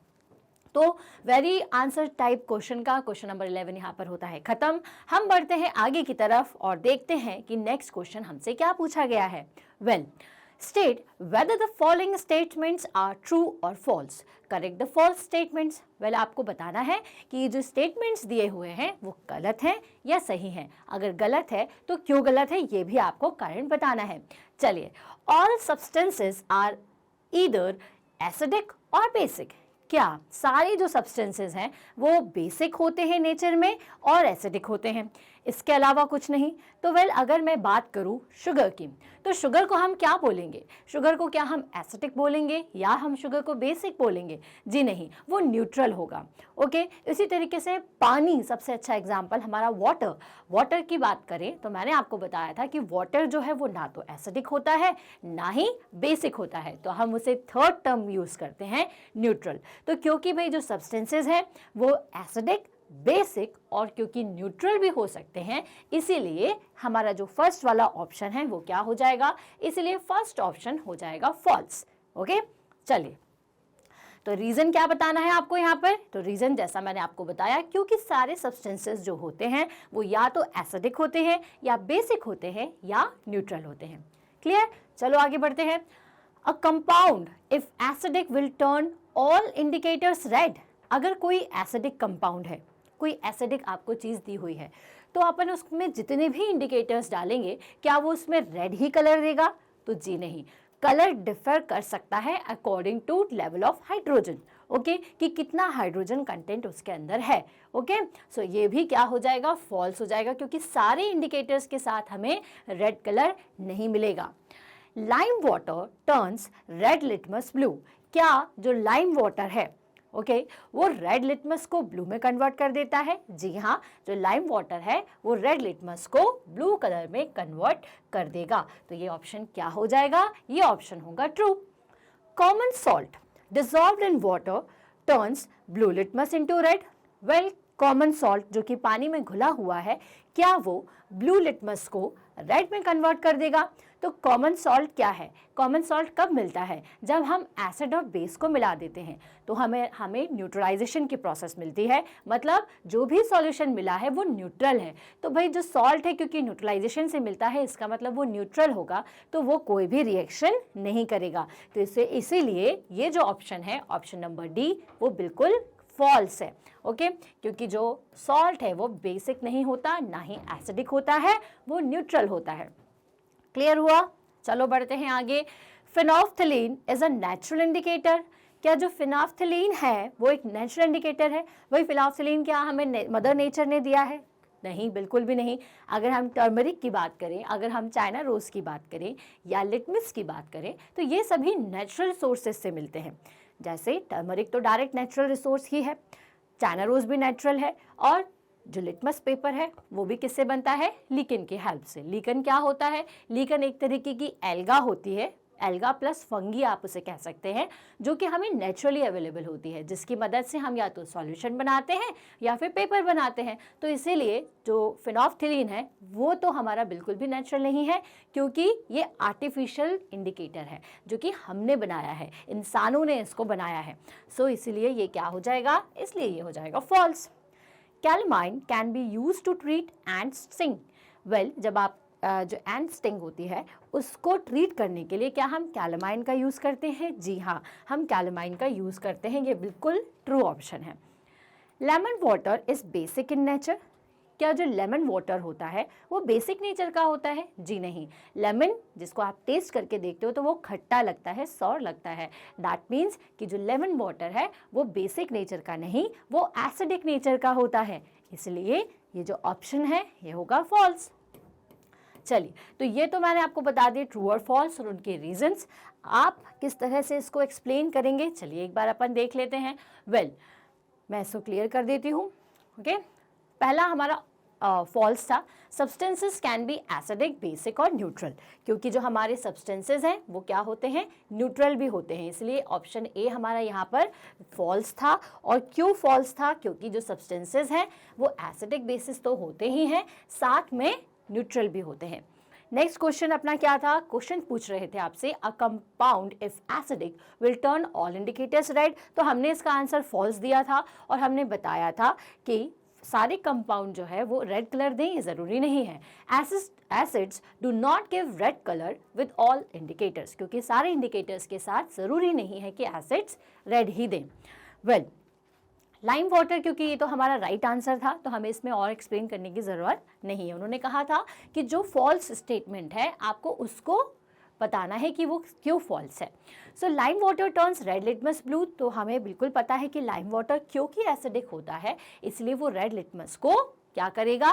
तो वेरी आंसर टाइप क्वेश्चन का क्वेश्चन नंबर 11 यहाँ पर होता है खत्म। हम बढ़ते हैं आगे की तरफ और देखते हैं कि नेक्स्ट क्वेश्चन हमसे क्या पूछा गया है। Well, state whether the following statements are true और false. Correct the false statements. Well, आपको बताना है कि ये जो स्टेटमेंट्स दिए हुए हैं वो गलत हैं या सही हैं। अगर गलत है तो क्यों गलत है ये भी आपको कारण बताना है। चलिए, all substances are either acidic और बेसिक। क्या सारे जो सब्सटेंसेस हैं वो बेसिक होते हैं नेचर में और एसिडिक होते हैं, इसके अलावा कुछ नहीं? तो वेल, अगर मैं बात करूं शुगर की तो शुगर को हम क्या बोलेंगे? शुगर को क्या हम एसिडिक बोलेंगे या हम शुगर को बेसिक बोलेंगे? जी नहीं, वो न्यूट्रल होगा। ओके, इसी तरीके से पानी, सबसे अच्छा एग्जांपल हमारा वाटर। वाटर की बात करें तो मैंने आपको बताया था कि वाटर जो है वो ना तो एसिडिक होता है ना ही बेसिक होता है, तो हम उसे थर्ड टर्म यूज करते हैं न्यूट्रल। तो क्योंकि भाई जो सब्सटेंसेस हैं वो एसिडिक, बेसिक और क्योंकि न्यूट्रल भी हो सकते हैं, इसीलिए हमारा जो फर्स्ट वाला ऑप्शन है वो क्या हो जाएगा? इसीलिए फर्स्ट ऑप्शन हो जाएगा फॉल्स। ओके, चलिए, तो रीजन क्या बताना है आपको यहाँ पर? तो रीजन जैसा मैंने आपको बताया, क्योंकि सारे सब्सटेंसेस जो होते हैं वो या तो एसिडिक होते हैं या बेसिक होते हैं या न्यूट्रल होते हैं। क्लियर? चलो आगे बढ़ते हैं। A compound if acidic will turn all indicators red. अगर कोई एसिडिक कंपाउंड है, कोई एसिडिक आपको चीज़ दी हुई है, तो अपन उसमें जितने भी इंडिकेटर्स डालेंगे क्या वो उसमें रेड ही कलर देगा? तो जी नहीं, कलर डिफर कर सकता है according to level of hydrogen. Okay, कि कितना हाइड्रोजन कंटेंट उसके अंदर है। ओके, सो ये भी क्या हो जाएगा? फॉल्स हो जाएगा, क्योंकि सारे इंडिकेटर्स के साथ हमें रेड कलर नहीं मिलेगा। Lime water turns red litmus blue. क्या जो लाइम वाटर है वो रेड लिटमस को ब्लू में कन्वर्ट कर देता है? जी हाँ, जो लाइम वाटर है वो रेड लिटमस को ब्लू कलर में कन्वर्ट कर देगा। तो ये ऑप्शन क्या हो जाएगा? ये ऑप्शन होगा true. Common salt dissolved in water turns blue litmus into red. Well, common salt जो कि पानी में घुला हुआ है, क्या वो ब्लू लिटमस को रेड में कन्वर्ट कर देगा? तो कॉमन सॉल्ट क्या है? कॉमन सॉल्ट कब मिलता है? जब हम एसिड और बेस को मिला देते हैं तो हमें न्यूट्रलाइजेशन की प्रोसेस मिलती है, मतलब जो भी सॉल्यूशन मिला है वो न्यूट्रल है। तो भाई जो सॉल्ट है क्योंकि न्यूट्रलाइजेशन से मिलता है, इसका मतलब वो न्यूट्रल होगा, तो वो कोई भी रिएक्शन नहीं करेगा। तो इसीलिए ये जो ऑप्शन है, ऑप्शन नंबर डी, वो बिल्कुल फॉल्स है। ओके, क्योंकि जो सॉल्ट है वो बेसिक नहीं होता, ना ही एसिडिक होता है, वो न्यूट्रल होता है। क्लियर हुआ? चलो बढ़ते हैं आगे। फिनोल्फ्थलीन इज अ नेचुरल इंडिकेटर। क्या जो फिनोल्फ्थलीन है वो एक नेचुरल इंडिकेटर है? वही फिनोल्फ्थलीन क्या हमें मदर नेचर ने दिया है? नहीं, बिल्कुल भी नहीं। अगर हम टर्मरिक की बात करें, अगर हम चाइना रोज की बात करें या लिटमस की बात करें, तो ये सभी नेचुरल सोर्सेज से मिलते हैं। जैसे टर्मरिक तो डायरेक्ट नेचुरल रिसोर्स ही है, चाइना रोज भी नेचुरल है, और जो लिटमस पेपर है वो भी किससे बनता है? लीकन की हेल्प से। लीकन क्या होता है? लीकन एक तरीके की एल्गा होती है, एल्गा प्लस फंगी आप उसे कह सकते हैं, जो कि हमें नेचुरली अवेलेबल होती है, जिसकी मदद से हम या तो सॉल्यूशन बनाते हैं या फिर पेपर बनाते हैं। तो इसीलिए जो फिनोल्फ्थलीन है वो तो हमारा बिल्कुल भी नेचुरल नहीं है, क्योंकि ये आर्टिफिशियल इंडिकेटर है जो कि हमने बनाया है, इंसानों ने इसको बनाया है। सो इसीलिए ये क्या हो जाएगा? इसलिए ये हो जाएगा false. Calamine can be use to treat ant sting. Well, जब आप जो एंड स्टिंग होती है उसको ट्रीट करने के लिए क्या हम कैलमाइन का यूज़ करते हैं? जी हाँ, हम कैलमाइन का यूज़ करते हैं। ये बिल्कुल ट्रू ऑप्शन है। Lemon water is basic in nature. क्या जो लेमन वाटर होता है वो बेसिक नेचर का होता है? जी नहीं। लेमन जिसको आप टेस्ट करके देखते हो तो वो खट्टा लगता है, सॉर लगता है। दैट मीन्स कि जो लेमन वाटर है वो बेसिक नेचर का नहीं, वो एसिडिक नेचर का होता है। इसलिए ये जो ऑप्शन है ये होगा फॉल्स। चलिए, तो ये तो मैंने आपको बता दिए ट्रू और फॉल्स और उनके रीजंस। आप किस तरह से इसको एक्सप्लेन करेंगे, चलिए एक बार अपन देख लेते हैं। वेल, मैं इसको क्लियर कर देती हूँ। ओके, पहला हमारा फॉल्स था। Substances can be acidic, basic और न्यूट्रल, क्योंकि जो हमारे सब्सटेंसेस हैं वो क्या होते हैं, न्यूट्रल भी होते हैं, इसलिए ऑप्शन ए हमारा यहाँ पर फॉल्स था। और क्यों फॉल्स था, क्योंकि जो सब्सटेंसेस हैं वो एसिडिक बेसिस तो होते ही हैं, साथ में न्यूट्रल भी होते हैं। नेक्स्ट क्वेश्चन अपना क्या था, क्वेश्चन पूछ रहे थे आपसे, a compound if acidic will turn all indicators red. तो हमने इसका आंसर फॉल्स दिया था और हमने बताया था कि सारे कंपाउंड जो है वो रेड कलर दें, ये ज़रूरी नहीं है। Acids do not give red colour with all indicators, क्योंकि सारे इंडिकेटर्स के साथ ज़रूरी नहीं है कि एसिड्स रेड ही दें। वेल, लाइम वाटर, क्योंकि ये तो हमारा राइट आंसर था, तो हमें इसमें और एक्सप्लेन करने की ज़रूरत नहीं है। उन्होंने कहा था कि जो फॉल्स स्टेटमेंट है आपको उसको बताना है कि वो क्यों फॉल्स है। So lime water turns red litmus blue, तो हमें बिल्कुल पता है कि लाइम वाटर क्योंकि एसिडिक होता है इसलिए वो रेड लिटमस को क्या करेगा,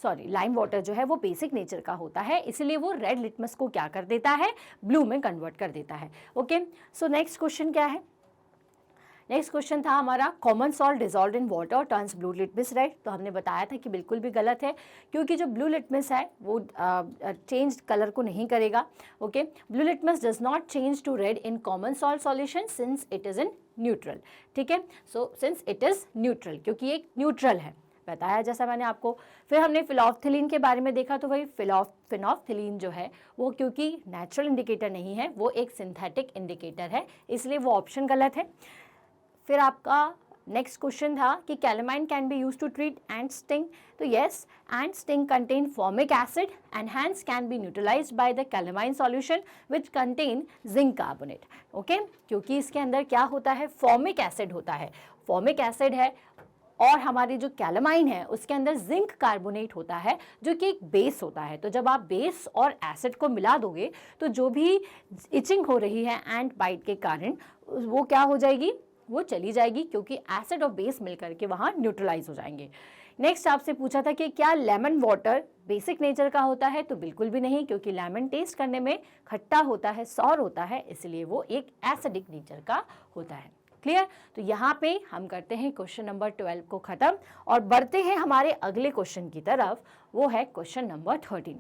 लाइम वाटर जो है वो बेसिक नेचर का होता है, इसलिए वो रेड लिटमस को क्या कर देता है, ब्लू में कन्वर्ट कर देता है। ओके, सो नेक्स्ट क्वेश्चन क्या है, नेक्स्ट क्वेश्चन था हमारा, common salt dissolve in water turns blue litmus red. तो हमने बताया था कि बिल्कुल भी गलत है, क्योंकि जो ब्लू लिटमस है वो चेंज कलर को नहीं करेगा। Okay, blue litmus does not change to red in common salt solution since it is in neutral. ठीक है, so since it is neutral, क्योंकि एक न्यूट्रल है, बताया जैसा मैंने आपको। फिर हमने फिनोल्फ्थलीन के बारे में देखा, तो भाई फिनोल्फ्थलीन जो है वो क्योंकि नेचुरल इंडिकेटर नहीं है, वो एक सिंथेटिक इंडिकेटर है, इसलिए वो ऑप्शन गलत है। फिर आपका नेक्स्ट क्वेश्चन था कि calamine can be use to treat ant sting. तो yes, ant sting contain formic acid and hence can be neutralised by the calamine solution which contain zinc carbonate. Okay, क्योंकि इसके अंदर क्या होता है, फॉर्मिक एसिड होता है, फॉर्मिक एसिड है, और हमारी जो कैलामाइन है उसके अंदर जिंक कार्बोनेट होता है जो कि एक बेस होता है। तो जब आप बेस और एसिड को मिला दोगे तो जो भी इचिंग हो रही है एंट बाइट के कारण वो क्या हो जाएगी, वो चली जाएगी, क्योंकि एसिड और बेस मिलकर के वहाँ न्यूट्रलाइज हो जाएंगे। नेक्स्ट आपसे पूछा था कि क्या लेमन वाटर बेसिक नेचर का होता है, तो बिल्कुल भी नहीं, क्योंकि लेमन टेस्ट करने में खट्टा होता है, सॉर होता है, इसलिए वो एक एसिडिक नेचर का होता है। क्लियर, तो यहाँ पे हम करते हैं क्वेश्चन नंबर 12 को खत्म और बढ़ते हैं हमारे अगले क्वेश्चन की तरफ, वो है question number 13।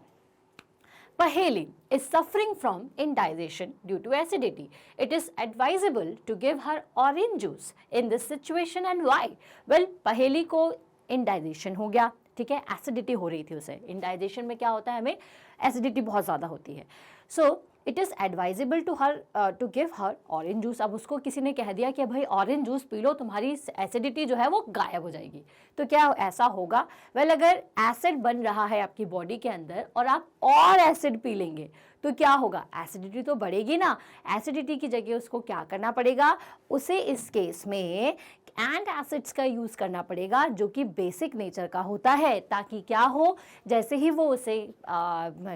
Paheli is suffering from indigestion due to acidity. It is advisable to give her orange juice in this situation and why? Well, Paheli को indigestion हो गया, ठीक है, एसिडिटी हो रही थी उसे। इंडाइजेशन में क्या होता है, हमें एसिडिटी बहुत ज़्यादा होती है। So it is advisable to give her orange juice. अब उसको किसी ने कह दिया कि भाई ऑरेंज जूस पी लो, तुम्हारी एसिडिटी जो है वो गायब हो जाएगी, तो क्या ऐसा होगा? वेल, अगर एसिड बन रहा है आपकी बॉडी के अंदर और आप और एसिड पी लेंगे तो क्या होगा, एसिडिटी तो बढ़ेगी ना। एसिडिटी की जगह उसको क्या करना पड़ेगा, उसे इस केस में एंट एसिड्स का यूज़ करना पड़ेगा जो कि बेसिक नेचर का होता है, ताकि क्या हो, जैसे ही वो उसे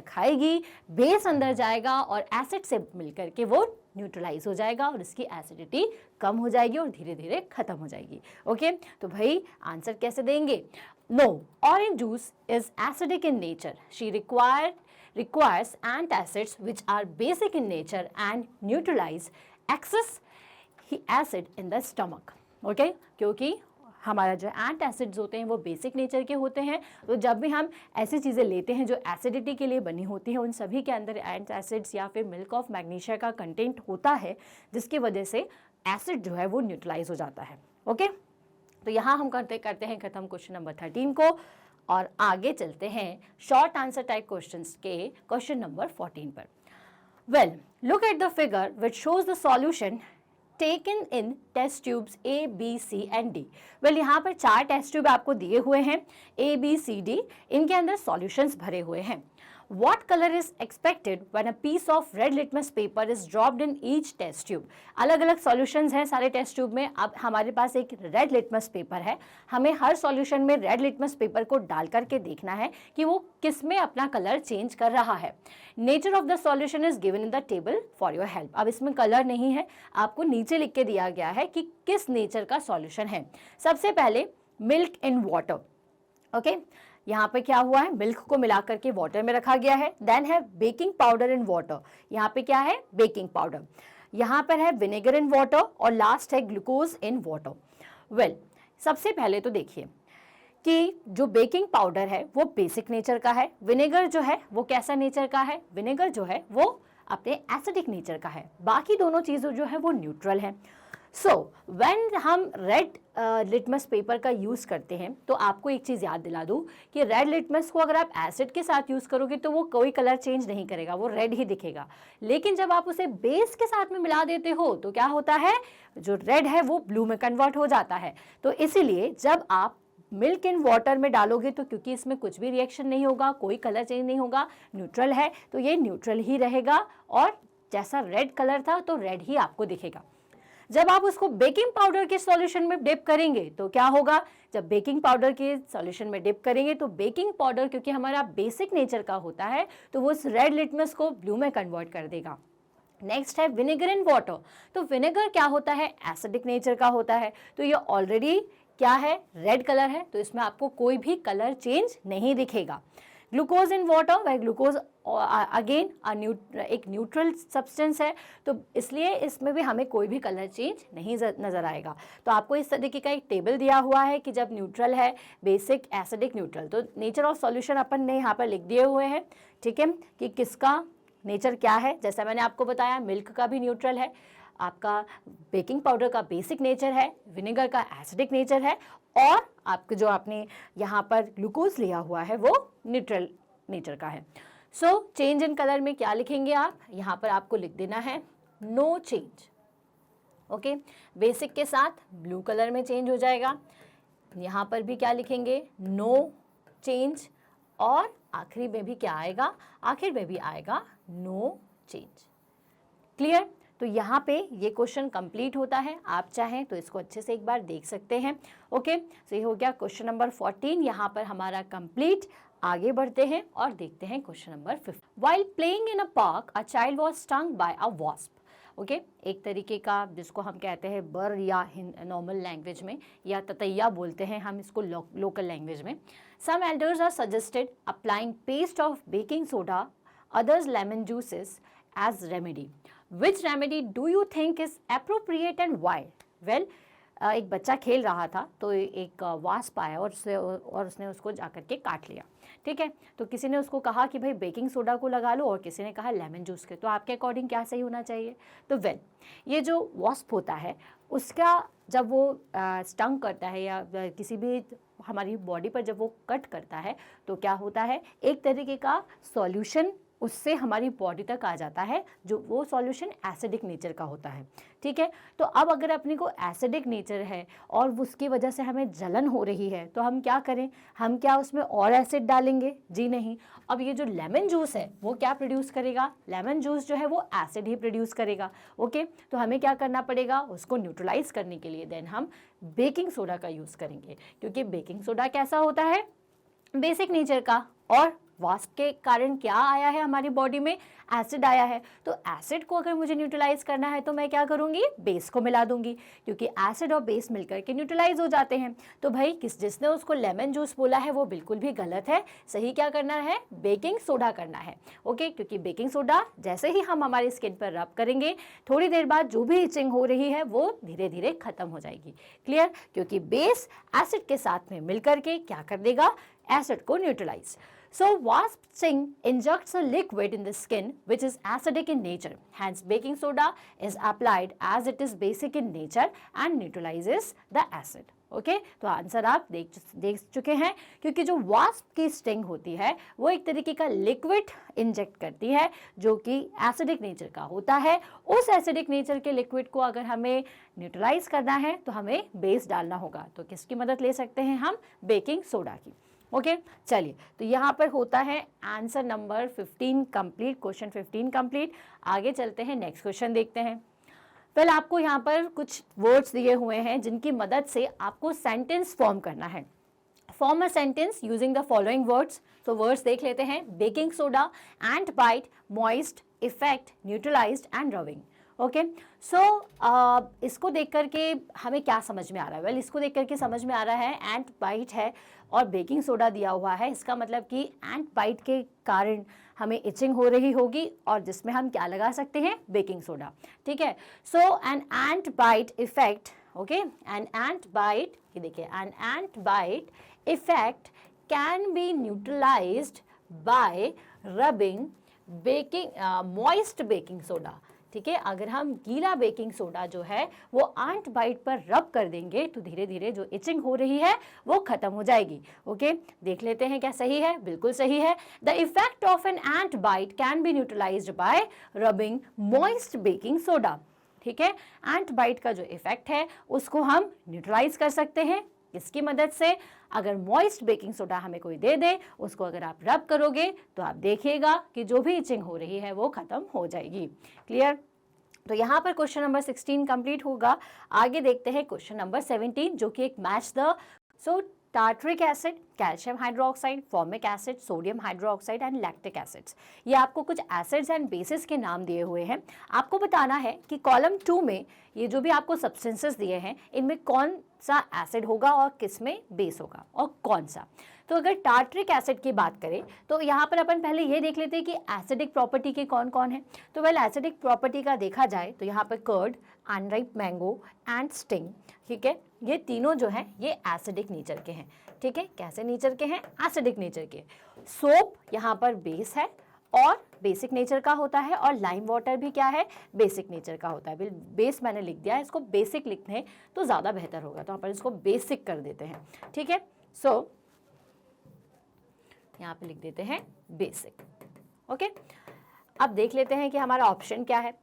खाएगी बेस अंदर जाएगा और एसिड से मिलकर के वो न्यूट्रलाइज हो जाएगा और इसकी एसिडिटी कम हो जाएगी और धीरे धीरे खत्म हो जाएगी। ओके, तो भाई आंसर कैसे देंगे? No, orange juice is acidic in nature, she requires antacids which are basic in nature and neutralize excess acid in the stomach. Okay? क्योंकि हमारा जो एंटासिड्स होते हैं वो बेसिक नेचर के होते हैं, तो जब भी हम ऐसी चीज़ें लेते हैं जो एसिडिटी के लिए बनी होती हैं, उन सभी के अंदर एंटासिड्स या फिर मिल्क ऑफ मैग्नीशिया का कंटेंट होता है, जिसकी वजह से एसिड जो है वो न्यूट्रलाइज हो जाता है। ओके, तो यहाँ हम करते हैं खत्म क्वेश्चन नंबर 13 को और आगे चलते हैं शॉर्ट आंसर टाइप क्वेश्चंस के क्वेश्चन नंबर 14 पर। Well, look at the figure which shows the solution taken in test tubes A, B, C and D। Well, यहाँ पर 4 टेस्ट ट्यूब आपको दिए हुए हैं A, B, C, D, इनके अंदर सॉल्यूशंस भरे हुए हैं। What color is expected when a piece of red litmus paper is dropped in each test tube? अलग अलग सॉल्यूशंस हैं सारे टेस्ट ट्यूब में। अब हमारे पास एक रेड लिटमस पेपर है, हमें हर सॉल्यूशन में रेड लिटमस पेपर को डाल करके देखना है कि वो किस में अपना कलर चेंज कर रहा है। Nature of the solution is given in the table for your help. अब इसमें कलर नहीं है, आपको नीचे लिख के दिया गया है कि किस नेचर का सॉल्यूशन है। सबसे पहले मिल्क इन वाटर। ओके, यहाँ पे क्या हुआ है, मिल्क को मिलाकर के वाटर में रखा गया है। देन है बेकिंग पाउडर इन वाटर, यहाँ पे क्या है, बेकिंग पाउडर। यहाँ पर है विनेगर इन वाटर और लास्ट है ग्लूकोज इन वाटर। वेल, सबसे पहले तो देखिए कि जो बेकिंग पाउडर है वो बेसिक नेचर का है, विनेगर जो है वो कैसा नेचर का है, विनेगर जो है वो अपने एसिडिक नेचर का है, बाकी दोनों चीज़ें जो है वो न्यूट्रल है। सो व्हेन हम रेड लिटमस पेपर का यूज़ करते हैं तो आपको एक चीज़ याद दिला दूँ कि रेड लिटमस को अगर आप एसिड के साथ यूज़ करोगे तो वो कोई कलर चेंज नहीं करेगा, वो रेड ही दिखेगा। लेकिन जब आप उसे बेस के साथ में मिला देते हो तो क्या होता है, जो रेड है वो ब्लू में कन्वर्ट हो जाता है। तो इसीलिए जब आप मिल्क इन वाटर में डालोगे तो क्योंकि इसमें कुछ भी रिएक्शन नहीं होगा, कोई कलर चेंज नहीं होगा, न्यूट्रल है तो ये न्यूट्रल ही रहेगा और जैसा रेड कलर था तो रेड ही आपको दिखेगा। जब आप उसको बेकिंग पाउडर के सॉल्यूशन में डिप करेंगे तो क्या होगा, जब बेकिंग पाउडर के सॉल्यूशन में डिप करेंगे तो बेकिंग पाउडर क्योंकि हमारा बेसिक नेचर का होता है तो वो उस रेड लिटमस को ब्लू में कन्वर्ट कर देगा। नेक्स्ट है विनेगर इन वाटर। तो विनेगर क्या होता है, एसिडिक नेचर का होता है, तो ये ऑलरेडी क्या है, रेड कलर है, तो इसमें आपको कोई भी कलर चेंज नहीं दिखेगा। ग्लूकोज इन वाटर, वह ग्लूकोज अगेन एक न्यूट्रल सब्सटेंस है तो इसलिए इसमें भी हमें कोई भी कलर चेंज नहीं नज़र आएगा। तो आपको इस तरीके का एक टेबल दिया हुआ है कि जब न्यूट्रल है, बेसिक, एसिडिक, न्यूट्रल, तो नेचर ऑफ सॉल्यूशन अपन ने यहाँ पर लिख दिए हुए हैं, ठीक है, कि किसका नेचर क्या है। जैसा मैंने आपको बताया मिल्क का भी न्यूट्रल है, आपका बेकिंग पाउडर का बेसिक नेचर है, विनेगर का एसिडिक नेचर है और आपके जो आपने यहाँ पर ग्लूकोज लिया हुआ है वो न्यूट्रल नेचर का है। सो चेंज इन कलर में क्या लिखेंगे आप, यहाँ पर आपको लिख देना है नो चेंज। ओके, बेसिक के साथ ब्लू कलर में चेंज हो जाएगा, यहाँ पर भी क्या लिखेंगे, नो चेंज, और आखिरी में भी क्या आएगा, आखिर में भी आएगा नो चेंज। क्लियर। तो यहाँ पे ये क्वेश्चन कंप्लीट होता है, आप चाहें तो इसको अच्छे से एक बार देख सकते हैं। ओके, तो ये हो गया क्वेश्चन नंबर 14 यहाँ पर हमारा कंप्लीट। आगे बढ़ते हैं और देखते हैं question number 15। While playing in a park a child was stung by a wasp. Okay, एक तरीके का जिसको हम कहते हैं बर या नॉर्मल लैंग्वेज में, या ततैया बोलते हैं हम इसको लोकल लैंग्वेज में। Some elders are suggested applying paste of baking soda, others lemon juices as remedy. Which remedy do you think is appropriate and why? Well, एक बच्चा खेल रहा था तो एक वास्प आया और उसने उसको जाकर के काट लिया। ठीक है, तो किसी ने उसको कहा कि भाई बेकिंग सोडा को लगा लो और किसी ने कहा लेमन जूस के, तो आपके अकॉर्डिंग क्या सही होना चाहिए? तो वेल, ये जो वास्प होता है उसका जब वो स्टंग करता है या किसी भी हमारी बॉडी पर जब वो कट करता है तो क्या होता है, एक तरीके का सॉल्यूशन उससे हमारी बॉडी तक आ जाता है, जो वो सॉल्यूशन एसिडिक नेचर का होता है। ठीक है, तो अब अगर अपने को एसिडिक नेचर है और उसकी वजह से हमें जलन हो रही है तो हम क्या करें, हम क्या उसमें और एसिड डालेंगे? जी नहीं। अब ये जो लेमन जूस है वो क्या प्रोड्यूस करेगा? लेमन जूस जो है वो एसिड ही प्रोड्यूस करेगा। ओके, तो हमें क्या करना पड़ेगा, उसको न्यूट्रलाइज करने के लिए देन हम बेकिंग सोडा का यूज़ करेंगे, क्योंकि बेकिंग सोडा कैसा होता है, बेसिक नेचर का, और वास्प के कारण क्या आया है हमारी बॉडी में, एसिड आया है। तो एसिड को अगर मुझे न्यूट्रलाइज करना है तो मैं क्या करूँगी, बेस को मिला दूंगी, क्योंकि एसिड और बेस मिलकर के न्यूट्रलाइज हो जाते हैं। तो भाई जिसने उसको लेमन जूस बोला है वो बिल्कुल भी गलत है, सही क्या करना है, बेकिंग सोडा करना है। ओके, क्योंकि बेकिंग सोडा जैसे ही हम हमारी स्किन पर रब करेंगे थोड़ी देर बाद जो भी इचिंग हो रही है वो धीरे धीरे खत्म हो जाएगी। क्लियर, क्योंकि बेस एसिड के साथ में मिलकर के क्या कर देगा, एसिड को neutralise. So wasp sting injects a liquid in the skin which is acidic in nature. Hence baking soda is applied as it is basic in nature and neutralizes the acid. Okay, तो आंसर आप देख चुके हैं, क्योंकि जो वास्प की स्टिंग होती है वो एक तरीके का लिक्विड इंजेक्ट करती है जो कि एसिडिक नेचर का होता है। उस एसिडिक नेचर के लिक्विड को अगर हमें न्यूट्रलाइज करना है तो हमें बेस डालना होगा। तो किसकी मदद ले सकते हैं हम, बेकिंग सोडा की। ओके, चलिए, तो यहाँ पर होता है answer number 15 complete, question 15 complete. आगे चलते हैं, नेक्स्ट क्वेश्चन देखते हैं। पहले आपको यहाँ पर कुछ वर्ड्स दिए हुए हैं जिनकी मदद से आपको सेंटेंस फॉर्म करना है। Form a sentence using the following words. तो वर्ड्स देख लेते हैं, baking soda, ant bite, moist, effect, neutralised and rubbing. Okay, so इसको देख करके हमें क्या समझ में आ रहा है? वेल, इसको देख करके समझ में आ रहा है एंट बाइट है और बेकिंग सोडा दिया हुआ है, इसका मतलब कि एंट बाइट के कारण हमें इचिंग हो रही होगी और जिसमें हम क्या लगा सकते हैं, बेकिंग सोडा। ठीक है, so an ant bite effect, okay, an ant bite, ये देखिए, an ant bite effect can be neutralised by rubbing moist baking soda. ठीक है, अगर हम गीला बेकिंग सोडा जो है वो आंट बाइट पर रब कर देंगे तो धीरे धीरे जो इचिंग हो रही है वो खत्म हो जाएगी। ओके, देख लेते हैं क्या सही है। बिल्कुल सही है। The effect of an ant bite can be neutralised by rubbing moist baking soda. ठीक है, एंट बाइट का जो इफेक्ट है उसको हम न्यूट्रलाइज कर सकते हैं किसकी मदद से? अगर मॉइस्ट बेकिंग सोडा हमें कोई दे दे, उसको अगर आप रब करोगे तो आप देखिएगा कि जो भी इचिंग हो रही है वो खत्म हो जाएगी। क्लियर? तो यहाँ पर क्वेश्चन नंबर 16 कंप्लीट होगा। आगे देखते हैं क्वेश्चन नंबर 17 जो कि एक match the tartaric acid, calcium hydroxide, formic acid, sodium hydroxide and lactic acids. ये आपको कुछ एसिड्स एंड बेसिस के नाम दिए हुए हैं। आपको बताना है कि कॉलम 2 में ये जो भी आपको सब्सटेंसेस दिए हैं इनमें कौन सा एसिड होगा और किस में बेस होगा और कौन सा। तो अगर टार्टरिक एसिड की बात करें तो यहाँ पर अपन पहले ये देख लेते हैं कि एसिडिक प्रॉपर्टी के कौन कौन है। तो वेल एसिडिक प्रॉपर्टी का देखा जाए तो यहाँ पर curd, unripe mango and sting, ठीक है, ये तीनों जो है ये एसिडिक नेचर के हैं। ठीक है, कैसे नेचर के हैं? एसिडिक नेचर के। सोप यहाँ पर बेस है और बेसिक नेचर का होता है, और लाइम वाटर भी क्या है? बेसिक नेचर का होता है। बेस मैंने लिख दिया है, इसको बेसिक लिखते हैं तो ज़्यादा बेहतर होगा, तो अपन इसको बेसिक कर देते हैं। ठीक है, सो यहाँ पे लिख देते हैं बेसिक। ओके, अब देख लेते हैं कि हमारा ऑप्शन क्या है।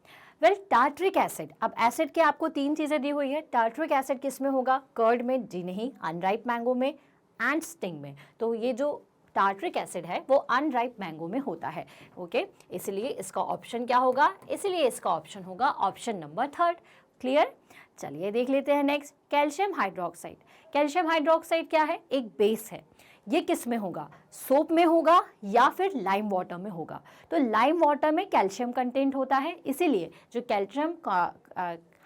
वेल टार्टरिक एसिड, अब एसिड के आपको तीन चीज़ें दी हुई है। टार्टरिक एसिड किस में होगा? कर्ड में, जी नहीं, अनराइप मैंगो में एंड स्टिंग में। तो ये जो टार्टरिक एसिड है वो अनराइप मैंगो में होता है। ओके, इसलिए इसका ऑप्शन क्या होगा? इसलिए इसका ऑप्शन होगा ऑप्शन नंबर 3। क्लियर? चलिए देख लेते हैं next, calcium hydroxide. Calcium hydroxide क्या है? एक बेस है। ये किस में होगा? सोप में होगा या फिर लाइम वाटर में होगा? तो लाइम वाटर में कैल्शियम कंटेंट होता है, इसीलिए जो कैल्शियम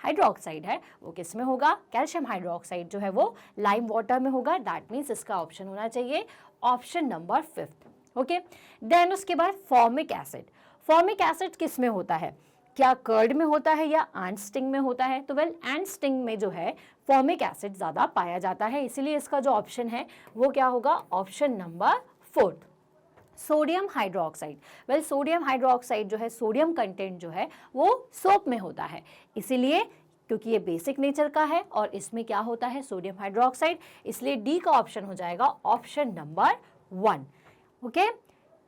हाइड्रोक्साइड है वो किस में होगा? कैल्शियम हाइड्रोक्साइड जो है वो लाइम वाटर में होगा। दैट मीन्स इसका ऑप्शन होना चाहिए ऑप्शन नंबर 5। ओके, देन उसके बाद फॉर्मिक एसिड। फॉर्मिक एसिड किस में होता है? क्या कर्ड में होता है या एंड स्टिंग में होता है? तो वेल एंड स्टिंग में जो है फॉर्मिक एसिड ज़्यादा पाया जाता है, इसीलिए इसका जो ऑप्शन है वो क्या होगा? Option number 4, sodium hydroxide. Well sodium hydroxide जो है, सोडियम कंटेंट जो है वो सोप में होता है, इसीलिए क्योंकि ये बेसिक नेचर का है और इसमें क्या होता है? सोडियम हाइड्रोक्साइड, इसलिए डी का ऑप्शन हो जाएगा option number 1। Okay,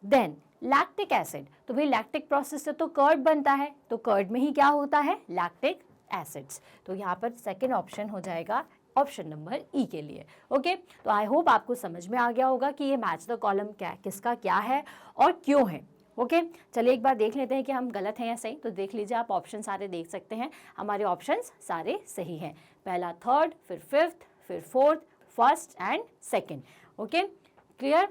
then lactic acid. तो भाई लैक्टिक प्रोसेस से तो कर्ड बनता है, तो कर्ड में ही क्या होता है? Lactic acids. तो यहाँ पर सेकंड ऑप्शन हो जाएगा ऑप्शन नंबर ई के लिए। ओके, तो आई होप आपको समझ में आ गया होगा कि ये मैच द कॉलम क्या, किसका क्या है और क्यों है। ओके, चलिए एक बार देख लेते हैं कि हम गलत हैं या सही। तो देख लीजिए, आप ऑप्शन सारे देख सकते हैं, हमारे ऑप्शंस सारे सही हैं। पहला थर्ड, फिर फिफ्थ, फिर fourth, first and second. Okay, clear?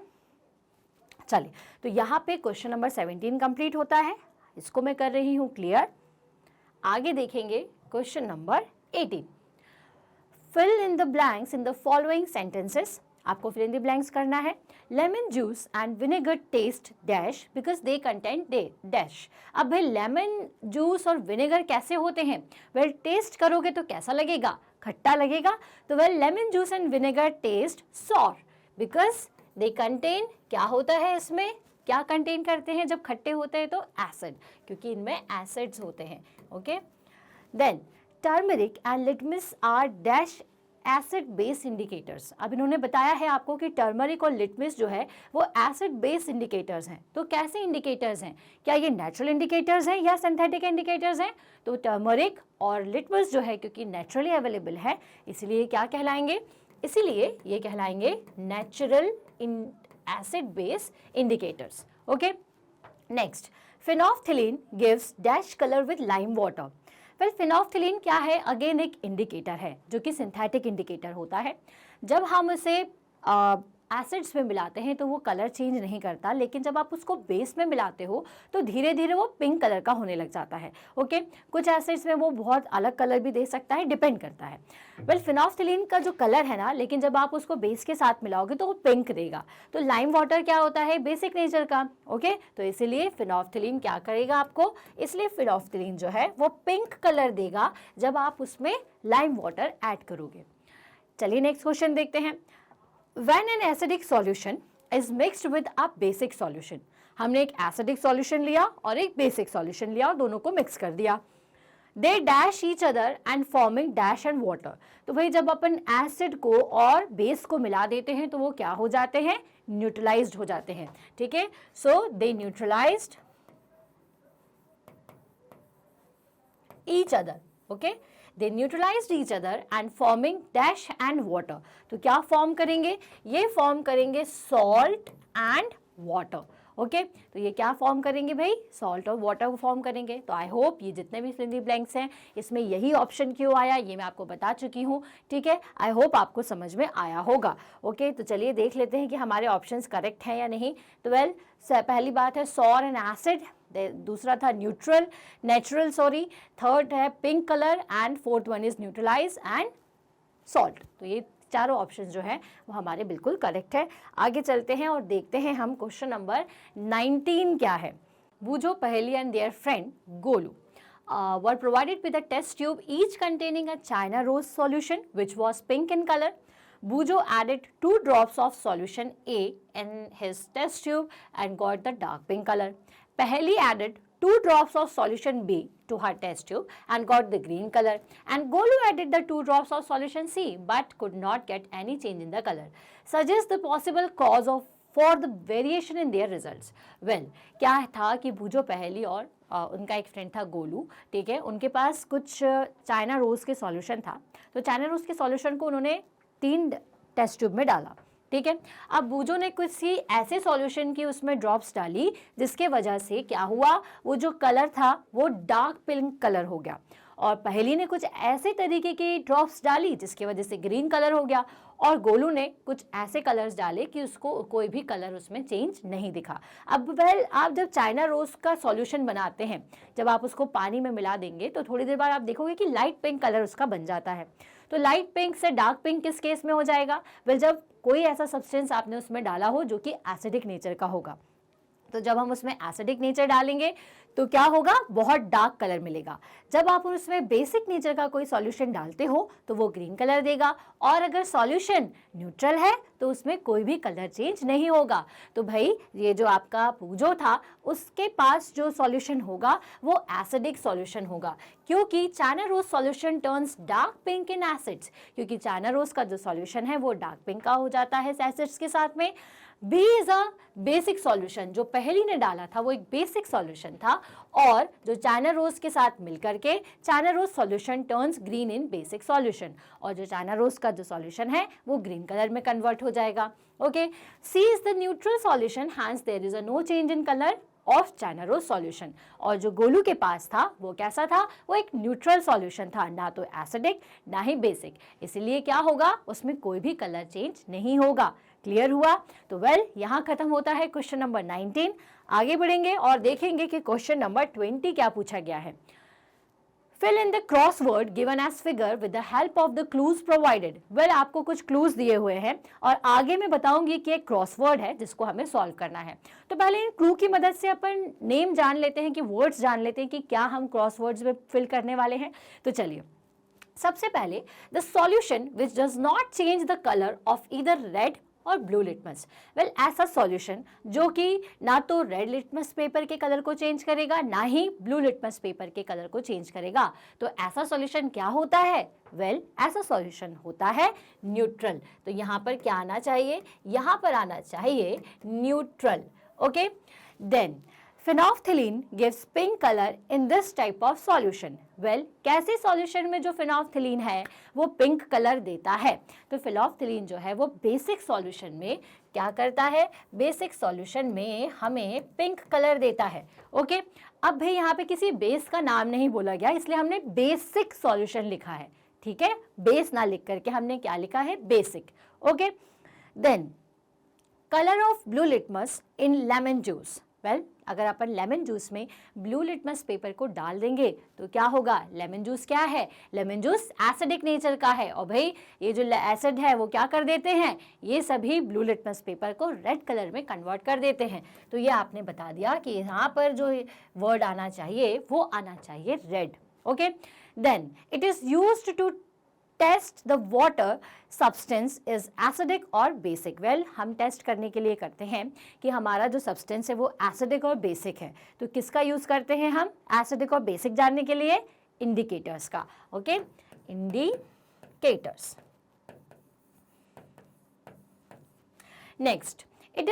चलिए, तो यहाँ पे क्वेश्चन नंबर 17 कंप्लीट होता है, इसको मैं कर रही हूँ क्लियर। आगे देखेंगे question number 18। Fill in the blanks in the following sentences. आपको फिल इन द ब्लैंक्स करना है। Lemon juice and vinegar taste dash because they contain dash. अब भाई लेमन जूस और विनेगर कैसे होते हैं? वेल टेस्ट करोगे तो कैसा लगेगा? खट्टा लगेगा। तो well lemon juice and vinegar taste sour because they contain, क्या होता है इसमें? क्या कंटेन करते हैं जब खट्टे होते हैं? तो एसिड, क्योंकि इनमें एसिड्स होते हैं। Okay, then turmeric and litmus are dash acid base indicators. अब इन्होंने बताया है आपको कि टर्मरिक और लिटमस जो है वो एसिड बेस इंडिकेटर्स हैं। तो कैसे इंडिकेटर्स हैं? क्या ये नेचुरल इंडिकेटर्स हैं या सिंथेटिक इंडिकेटर्स हैं? तो टर्मरिक और लिटमस जो है क्योंकि नेचुरली अवेलेबल है, इसलिए क्या कहलाएंगे? इसीलिए ये कहलाएंगे natural acid base indicators. Okay, next, phenolphthalein gives dash colour with lime water. Well phenolphthalein क्या है? अगेन एक इंडिकेटर है जो कि सिंथेटिक इंडिकेटर होता है। जब हम उसे एसिड्स में मिलाते हैं तो वो कलर चेंज नहीं करता, लेकिन जब आप उसको बेस में मिलाते हो तो धीरे धीरे वो पिंक कलर का होने लग जाता है। ओके, कुछ एसिड्स में वो बहुत अलग कलर भी दे सकता है, डिपेंड करता है। वेल फिनोल्फ्थलीन का जो कलर है ना, लेकिन जब आप उसको बेस के साथ मिलाओगे तो वो पिंक देगा। तो लाइम वाटर क्या होता है? बेसिक नेचर का। ओके, तो इसीलिए फिनोल्फ्थलीन क्या करेगा आपको? इसलिए फिनोल्फ्थलीन जो है वो पिंक कलर देगा जब आप उसमें लाइम वाटर ऐड करोगे। चलिए नेक्स्ट क्वेश्चन देखते हैं। When an acidic solution is mixed with a basic solution, हमने एक एसिडिक सॉल्यूशन लिया और एक बेसिक सॉल्यूशन लिया और दोनों को मिक्स कर दिया, they dash each other and forming dash and water. तो भाई जब अपन एसिड को और बेस को मिला देते हैं तो वो क्या हो जाते हैं, न्यूट्रलाइज्ड हो जाते हैं, ठीक है। सो दे neutralised each other, okay, they neutralized each other and forming dash and water। तो क्या फॉर्म करेंगे, ये फॉर्म करेंगे सॉल्ट एंड वाटर, ओके। तो ये क्या फॉर्म करेंगे भाई, सॉल्ट और वाटर को फॉर्म करेंगे। तो आई होप ये जितने भी फिलिंग ब्लैंक्स हैं इसमें यही ऑप्शन क्यों आया ये मैं आपको बता चुकी हूँ, ठीक है। आई होप आपको समझ में आया होगा, ओके। तो चलिए देख लेते हैं कि हमारे ऑप्शंस करेक्ट हैं या नहीं। तो वेल पहली बात है सॉर एंड एसिड, दूसरा था नेचुरल सॉरी, थर्ड है pink colour and fourth one is neutralize and salt. तो ये चारों ऑप्शंस जो है वो हमारे बिल्कुल करेक्ट है। आगे चलते हैं और देखते हैं हम क्वेश्चन नंबर 19 क्या है। बूझो पहेली and there friend Golu were provided with a test tube each containing a China rose solution which was pink in color. Bujo added 2 drops of solution A in his test tube and got the dark pink color. Paheli added 2 drops of solution B to her test tube and got the green color. And Golu added the 2 drops of solution C but could not get any change in the color. Suggest the possible cause of for the variation in their results. Well, क्या था कि बूझो पहली और उनका एक फ्रेंड था गोलू, ठीक है, उनके पास कुछ चाइना रोज के सॉल्यूशन था। तो चाइना रोज के सॉल्यूशन को उन्होंने 3 टेस्ट ट्यूब में डाला, ठीक है। अब बूझो ने कुछ सी ऐसे सॉल्यूशन की उसमें ड्रॉप्स डाली जिसके वजह से क्या हुआ, वो जो कलर था वो डार्क पिंक कलर हो गया, और पहेली ने कुछ ऐसे तरीके की ड्रॉप्स डाली जिसकी वजह से ग्रीन कलर हो गया, और गोलू ने कुछ ऐसे कलर्स डाले कि उसको कोई भी कलर उसमें चेंज नहीं दिखा। अब वेल आप जब चाइना रोज का सॉल्यूशन बनाते हैं, जब आप उसको पानी में मिला देंगे तो थोड़ी देर बाद आप देखोगे कि लाइट पिंक कलर उसका बन जाता है। तो लाइट पिंक से डार्क पिंक किस केस में हो जाएगा, वेल जब कोई ऐसा सब्सटेंस आपने उसमें डाला हो जो कि एसिडिक नेचर का होगा। तो जब हम उसमें एसिडिक नेचर डालेंगे तो क्या होगा, बहुत डार्क कलर मिलेगा। जब आप उसमें बेसिक नेचर का कोई सॉल्यूशन डालते हो तो वो ग्रीन कलर देगा, और अगर सॉल्यूशन न्यूट्रल है तो उसमें कोई भी कलर चेंज नहीं होगा। तो भाई ये जो आपका पूजो था उसके पास जो सॉल्यूशन होगा वो एसिडिक सॉल्यूशन होगा, क्योंकि China rose solution turns dark pink in acids, क्योंकि चाइना रोज का जो सॉल्यूशन है वो डार्क पिंक का हो जाता है एसिड्स के साथ में। B is a basic solution, जो पहली ने डाला था वो एक बेसिक सॉल्यूशन था, और जो चाइना रोज के साथ मिलकर के China rose solution turns green in basic solution, और जो चाइना रोज का जो सॉल्यूशन है वो ग्रीन कलर में कन्वर्ट हो जाएगा, okay. C is the neutral solution, hence there is a no change in colour of China rose solution. और जो गोलू के पास था वो कैसा था, वो एक न्यूट्रल सॉल्यूशन था, ना तो एसिडिक ना ही बेसिक, इसीलिए क्या होगा, उसमें कोई भी कलर चेंज नहीं होगा। क्लियर हुआ। तो वेल यहाँ खत्म होता है क्वेश्चन नंबर 19। आगे बढ़ेंगे और देखेंगे कि क्वेश्चन नंबर 20 क्या पूछा गया है। Fill in the crossword given as figure with the help of the clues provided। Well आपको कुछ क्लूज दिए हुए हैं और आगे मैं बताऊंगी कि एक क्रॉसवर्ड है जिसको हमें सॉल्व करना है। तो पहले इन क्लू की मदद से अपन नेम जान लेते हैं, कि वर्ड्स जान लेते हैं कि क्या हम क्रॉसवर्ड्स में फिल करने वाले हैं। तो चलिए सबसे पहले the solution which does not change the colour of either red और ब्लू लिटमस। वेल ऐसा सॉल्यूशन जो कि ना तो रेड लिटमस पेपर के कलर को चेंज करेगा ना ही ब्लू लिटमस पेपर के कलर को चेंज करेगा। तो ऐसा सॉल्यूशन क्या होता है, वेल ऐसा सॉल्यूशन होता है न्यूट्रल। तो यहाँ पर क्या आना चाहिए, यहाँ पर आना चाहिए neutral, okay. Then phenolphthalein gives pink color in this type of solution। well, कैसे सॉल्यूशन में जो phenolphthalein है वो पिंक कलर देता है। तो phenolphthalein जो है वो बेसिक सॉल्यूशन में क्या करता है, बेसिक सॉल्यूशन में हमें पिंक कलर देता है, ओके। अब भाई यहाँ पे किसी बेस का नाम नहीं बोला गया, इसलिए हमने बेसिक सॉल्यूशन लिखा है, ठीक है। बेस ना लिख करके हमने क्या लिखा है, basic, okay. Then colour of blue litmus in lemon juice. Well अगर अपन लेमन जूस में ब्लू लिटमस पेपर को डाल देंगे तो क्या होगा, लेमन जूस क्या है, लेमन जूस एसिडिक नेचर का है, और भाई ये जो एसिड है वो क्या कर देते हैं, ये सभी ब्लू लिटमस पेपर को रेड कलर में कन्वर्ट कर देते हैं। तो ये आपने बता दिया कि यहाँ पर जो वर्ड आना चाहिए वो आना चाहिए red, okay. Then it is used to test the water substance is acidic और बेसिक? वेल, हम टेस्ट करने के लिए करते हैं कि हमारा जो सब्सटेंस है वो एसिडिक और बेसिक है। तो किसका यूज करते हैं हम एसिडिक और बेसिक जानने के लिए? इंडिकेटर्स का। Okay, indicators. Next, it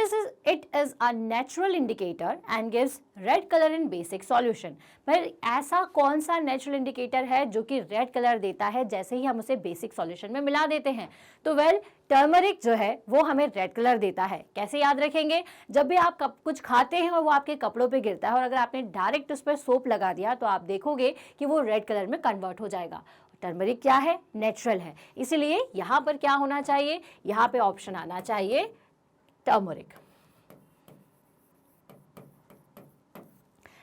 is a natural indicator and gives red color in basic solution। पर ऐसा कौन सा नेचुरल इंडिकेटर है जो कि रेड कलर देता है जैसे ही हम उसे बेसिक सॉल्यूशन में मिला देते हैं? तो वेल, टर्मरिक जो है वो हमें रेड कलर देता है। कैसे याद रखेंगे? जब भी आप कुछ खाते हैं और वो आपके कपड़ों पे गिरता है और अगर आपने डायरेक्ट उस पर सोप लगा दिया तो आप देखोगे कि वो रेड कलर में कन्वर्ट हो जाएगा। टर्मरिक क्या है? नेचुरल है। इसीलिए यहाँ पर क्या होना चाहिए? यहाँ पे ऑप्शन आना चाहिए turmeric.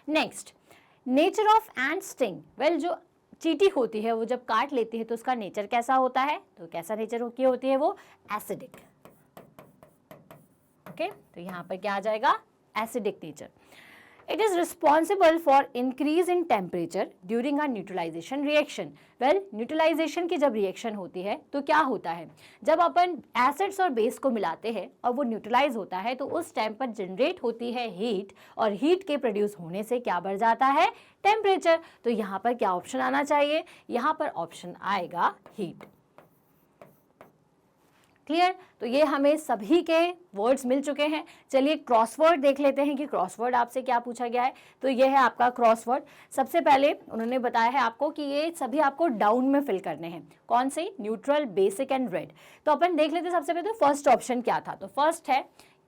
Next, nature of ant sting. Well, जो चींटी होती है वो जब काट लेती है तो उसका नेचर कैसा होता है? तो कैसा नेचर की होती है वो? एसिडिक। ओके, तो यहां पर क्या आ जाएगा? Acidic nature. It is responsible for increase in temperature during a neutralization reaction। Well, neutralization की जब रिएक्शन होती है तो क्या होता है? जब अपन एसिड्स और बेस को मिलाते हैं और वो न्यूट्रलाइज होता है तो उस टाइम पर जनरेट होती है हीट, और हीट के प्रोड्यूस होने से क्या बढ़ जाता है? टेम्परेचर। तो यहाँ पर क्या ऑप्शन आना चाहिए? यहाँ पर ऑप्शन आएगा हीट। क्लियर? तो ये हमें सभी के वर्ड्स मिल चुके हैं। चलिए क्रॉसवर्ड देख लेते हैं कि क्रॉसवर्ड आपसे क्या पूछा गया है। तो ये है आपका क्रॉसवर्ड। सबसे पहले उन्होंने बताया है आपको कि ये सभी आपको डाउन में फिल करने हैं। कौन से? Neutral, basic and red. तो अपन देख लेते हैं सबसे पहले तो फर्स्ट ऑप्शन क्या था। तो फर्स्ट है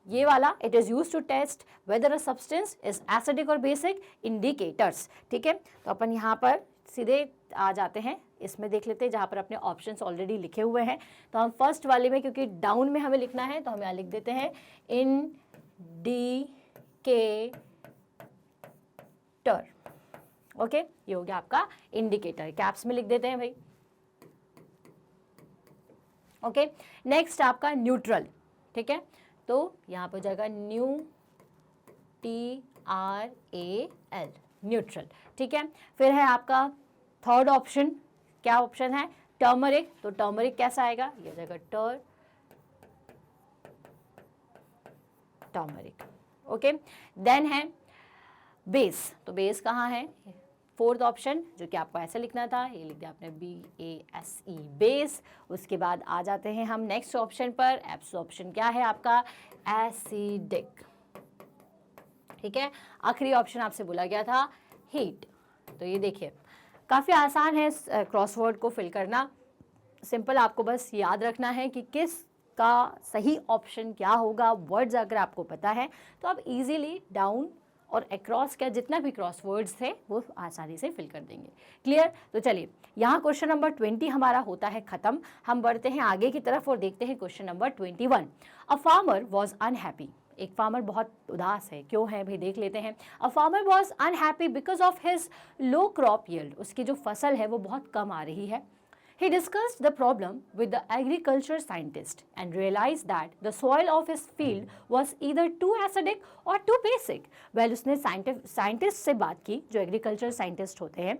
ये वाला, it is use to test whether a substance is acidic और बेसिक, इंडिकेटर्स। ठीक है, तो अपन यहाँ पर सीधे आ जाते हैं, इसमें देख लेते हैं जहाँ पर अपने ऑप्शंस ऑलरेडी लिखे हुए हैं। तो हम फर्स्ट वाले में, क्योंकि डाउन में हमें लिखना है तो हम यहाँ लिख देते हैं इंडिकेटर। ओके, ये हो गया आपका इंडिकेटर। कैप्स में लिख देते हैं भाई। ओके, नेक्स्ट आपका न्यूट्रल। ठीक है, तो यहाँ पर हो जाएगा NEUTRAL, न्यूट्रल। ठीक है, फिर है आपका थर्ड ऑप्शन। क्या ऑप्शन है? टर्मरिक। तो टर्मरिक कैसा आएगा? ये हो जाएगा टर्मरिक। ओके, देन है बेस। तो बेस कहाँ है? फोर्थ ऑप्शन, जो कि आपको ऐसे लिखना था, ये लिख दिया आपने BASE, बेस। उसके बाद आ जाते हैं हम नेक्स्ट ऑप्शन पर। एप्स ऑप्शन क्या है आपका? एसिडिक। ठीक है, आखिरी ऑप्शन आपसे बोला गया था हीट। तो ये देखिए काफ़ी आसान है क्रॉसवर्ड को फिल करना। सिंपल आपको बस याद रखना है कि किस का सही ऑप्शन क्या होगा। वर्ड्स अगर आपको पता है तो आप इजीली डाउन और अक्रॉस का जितना भी क्रॉस वर्ड्स थे वो आसानी से फिल कर देंगे। क्लियर? तो चलिए यहाँ क्वेश्चन नंबर 20 हमारा होता है ख़त्म। हम बढ़ते हैं आगे की तरफ और देखते हैं question number 21। A farmer was unhappy. एक फार्मर बहुत उदास है। क्यों है भाई? देख लेते हैं। A farmer was unhappy because of his low crop yield. उसकी जो फसल है वो बहुत कम आ रही है। He discussed the problem with the agriculture scientist and realized that the soil of his field was either too acidic or too basic। Well, उसने साइंटिस्ट से बात की, जो एग्रीकल्चर साइंटिस्ट होते हैं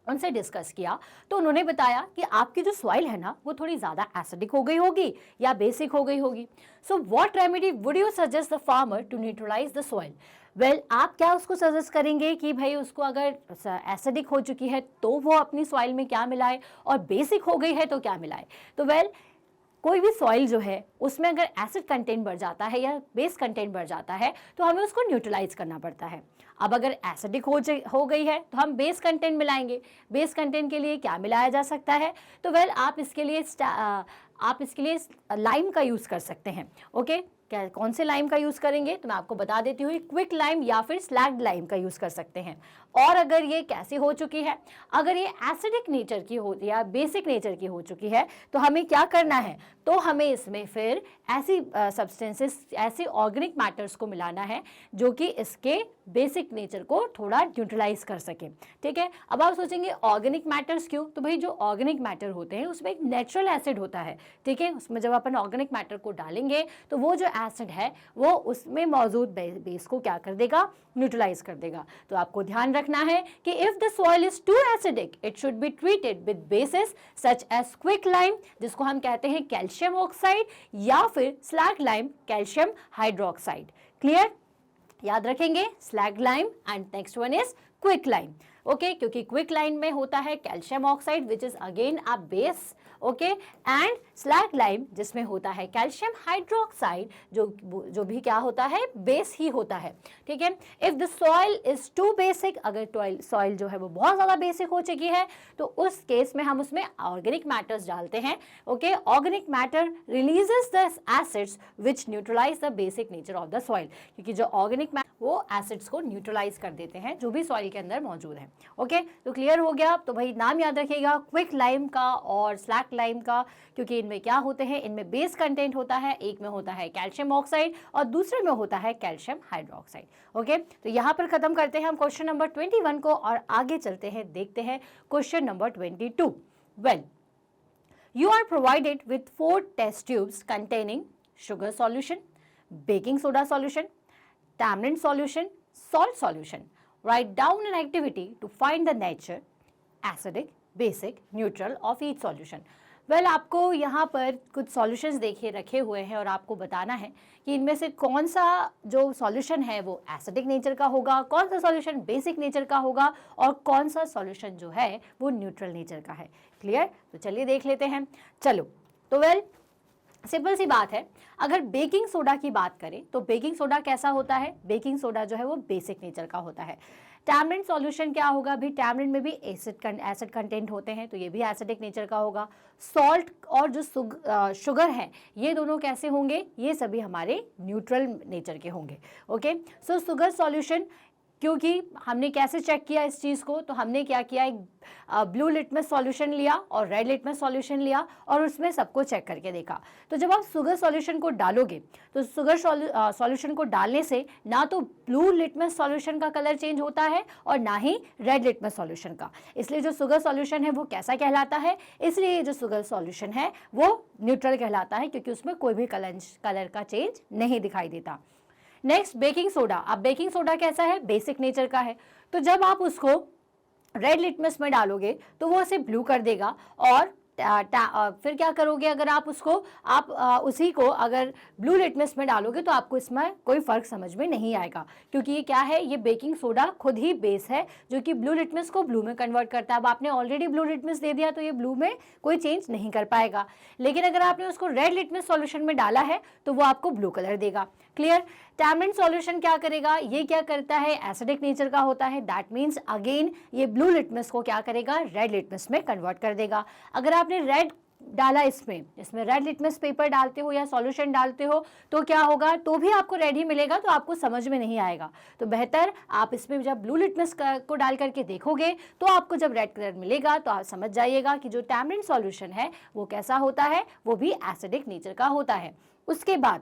उनसे डिस्कस किया, तो उन्होंने बताया कि आपकी जो सॉइल है ना वो थोड़ी ज़्यादा एसिडिक हो गई होगी या बेसिक हो गई होगी। So what remedy would you suggest the farmer to neutralise the soil? Well, आप क्या उसको सजेस्ट करेंगे कि भाई उसको अगर एसिडिक हो चुकी है तो वो अपनी सॉइल में क्या मिलाए और बेसिक हो गई है तो क्या मिलाए? तो वेल, कोई भी सॉइल जो है उसमें अगर एसिड कंटेंट बढ़ जाता है या बेस कंटेंट बढ़ जाता है तो हमें उसको न्यूट्रलाइज करना पड़ता है। अब अगर एसिडिक हो गई है तो हम बेस कंटेंट मिलाएंगे। बेस कंटेंट के लिए क्या मिलाया जा सकता है? तो वेल, आप इसके लिए लाइम का यूज़ कर सकते हैं। ओके, क्या कौन से लाइम का यूज़ करेंगे? तो मैं आपको बता देती हूँ, क्विक लाइम या फिर स्लैग्ड लाइम का यूज़ कर सकते हैं। और अगर ये कैसी हो चुकी है, अगर ये एसिडिक नेचर की हो या बेसिक नेचर की हो चुकी है तो हमें क्या करना है? तो हमें इसमें फिर ऐसी सब्सटेंसेस, ऐसे ऑर्गेनिक मैटर्स को मिलाना है जो कि इसके बेसिक नेचर को थोड़ा न्यूट्रलाइज कर सके। ठीक है, अब आप सोचेंगे ऑर्गेनिक मैटर्स क्यों? तो भाई जो ऑर्गेनिक मैटर होते हैं उसमें एक नेचुरल एसिड होता है। ठीक है, उसमें जब अपन ऑर्गेनिक मैटर को डालेंगे तो वो जो एसिड है वो उसमें मौजूद बेस को क्या कर देगा? न्यूट्रलाइज कर देगा। तो आपको ध्यान रखना है कि if the soil is too acidic it should be treated with bases such as quick lime, जिसको हम कहते हैं कैल्शियम ऑक्साइड, या फिर slaked lime calcium hydroxide. Clear? याद रखेंगे slaked lime and next one is quick lime. Okay, क्योंकि क्विक लाइम में होता है calcium oxide which is again a base, okay, and slaked lime जिसमें होता है कैल्शियम हाइड्रोक्साइड जो भी क्या होता है? बेस ही होता है। ठीक है, if the soil is too basic, अगर सॉइल जो है वो बहुत ज्यादा बेसिक हो चुकी है तो उस केस में हम उसमें ऑर्गेनिक मैटर्स डालते हैं। Okay, organic matter releases the acids which neutralize the basic nature of the soil, क्योंकि जो ऑर्गेनिक वो एसिड्स को न्यूट्रलाइज कर देते हैं जो भी सॉइल के अंदर मौजूद है। ओके, तो क्लियर हो गया? तो भाई नाम याद रखिएगा क्विक लाइम का और स्लैग लाइम का, क्योंकि इनमें क्या होते हैं? इनमें बेस कंटेंट होता है, एक में होता है कैल्शियम ऑक्साइड और दूसरे में होता है कैल्शियम हाइड्रोक्साइड। ओके, तो यहां पर खत्म करते हैं हम क्वेश्चन नंबर 21 को और आगे चलते हैं, देखते हैं question number 22। Well, you are provided with 4 test tubes containing sugar solution, baking soda solution, tamarind solution, salt solution. Write down an activity to find the nature, acidic, basic, neutral of each solution. Well, आपको यहाँ पर कुछ सॉल्यूशंस देखिए रखे हुए हैं और आपको बताना है कि इनमें से कौन सा जो सॉल्यूशन है वो एसिडिक नेचर का होगा, कौन सा सॉल्यूशन बेसिक नेचर का होगा और कौन सा सॉल्यूशन जो है वो न्यूट्रल नेचर का है। क्लियर? तो चलिए देख लेते हैं। चलो, तो वेल सिंपल सी बात है, अगर बेकिंग सोडा की बात करें तो बेकिंग सोडा कैसा होता है? बेकिंग सोडा जो है वो बेसिक नेचर का होता है। टैमरिंड सॉल्यूशन क्या होगा? भी टैमरिंड में भी एसिड कंटेंट होते हैं तो ये भी एसिडिक नेचर का होगा। सॉल्ट और जो शुगर है ये दोनों कैसे होंगे? ये सभी हमारे न्यूट्रल नेचर के होंगे। ओके, सो शुगर सॉल्यूशन, क्योंकि हमने कैसे चेक किया इस चीज़ को? तो हमने क्या किया, एक ब्लू लिटमस सॉल्यूशन लिया और रेड लिटमस सॉल्यूशन लिया और उसमें सबको चेक करके देखा। तो जब आप शुगर सॉल्यूशन को डालोगे तो शुगर सॉल्यूशन को डालने से ना तो ब्लू लिटमस सॉल्यूशन का कलर चेंज होता है और ना ही रेड लिटमस सॉल्यूशन का। इसलिए जो शुगर सॉल्यूशन है वो कैसा कहलाता है? इसलिए जो शुगर सॉल्यूशन है वो न्यूट्रल कहलाता है, क्योंकि उसमें कोई भी कलर का चेंज नहीं दिखाई देता। Next, baking soda. अब बेकिंग सोडा कैसा है? बेसिक नेचर का है। तो जब आप उसको रेड लिटमस में डालोगे तो वो उसे ब्लू कर देगा और फिर क्या करोगे? अगर आप उसको उसी को अगर ब्लू लिटमस में डालोगे तो आपको इसमें कोई फर्क समझ में नहीं आएगा, क्योंकि ये क्या है? ये बेकिंग सोडा खुद ही बेस है जो कि ब्लू लिटमस को ब्लू में कन्वर्ट करता है। अब आपने ऑलरेडी ब्लू लिटमस दे दिया तो ये ब्लू में कोई चेंज नहीं कर पाएगा, लेकिन अगर आपने उसको रेड लिटमस सॉल्यूशन में डाला है तो वो आपको ब्लू कलर देगा। क्लियर? टैमरिंड सॉल्यूशन क्या करेगा? ये क्या करता है? एसिडिक नेचर का होता है। दैट मीन्स अगेन ये ब्लू लिटमस को क्या करेगा? रेड लिटमस में कन्वर्ट कर देगा। अगर आपने रेड डाला इसमें रेड लिटमस पेपर डालते हो या सॉल्यूशन डालते हो तो क्या होगा? तो भी आपको रेड ही मिलेगा, तो आपको समझ में नहीं आएगा। तो बेहतर आप इसमें जब ब्लू लिटमस को डाल करके देखोगे तो आपको जब रेड कलर मिलेगा तो आप समझ जाइएगा कि जो टैमरिंड सॉल्यूशन है वो कैसा होता है? वो भी एसिडिक नेचर का होता है। उसके बाद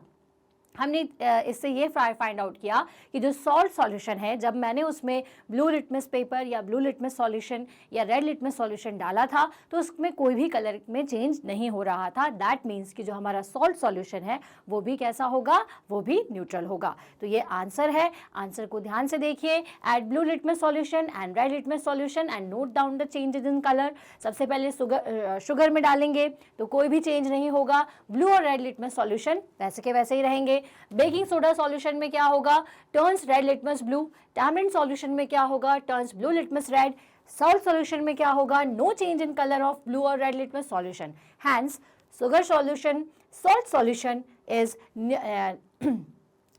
हमने इससे ये फाइंड आउट किया कि जो सॉल्ट सॉल्यूशन है, जब मैंने उसमें ब्लू लिटमस पेपर या ब्लू लिटमस सॉल्यूशन या रेड लिटमस सॉल्यूशन डाला था तो उसमें कोई भी कलर में चेंज नहीं हो रहा था। दैट मीन्स कि जो हमारा सॉल्ट सॉल्यूशन है वो भी कैसा होगा? वो भी न्यूट्रल होगा। तो ये आंसर है। आंसर को ध्यान से देखिए। Add blue litmus solution and red litmus solution and note down the changes in colour. सबसे पहले शुगर में डालेंगे तो कोई भी चेंज नहीं होगा, ब्लू और रेड लिटमस सॉल्यूशन वैसे के वैसे ही रहेंगे। बेकिंग सोडा सॉल्यूशन में क्या होगा? Turns red litmus blue. Tamarind solution में क्या होगा? Turns blue litmus red. Salt solution में क्या होगा? No change in colour of blue और red litmus solution. Hence sugar solution, salt solution is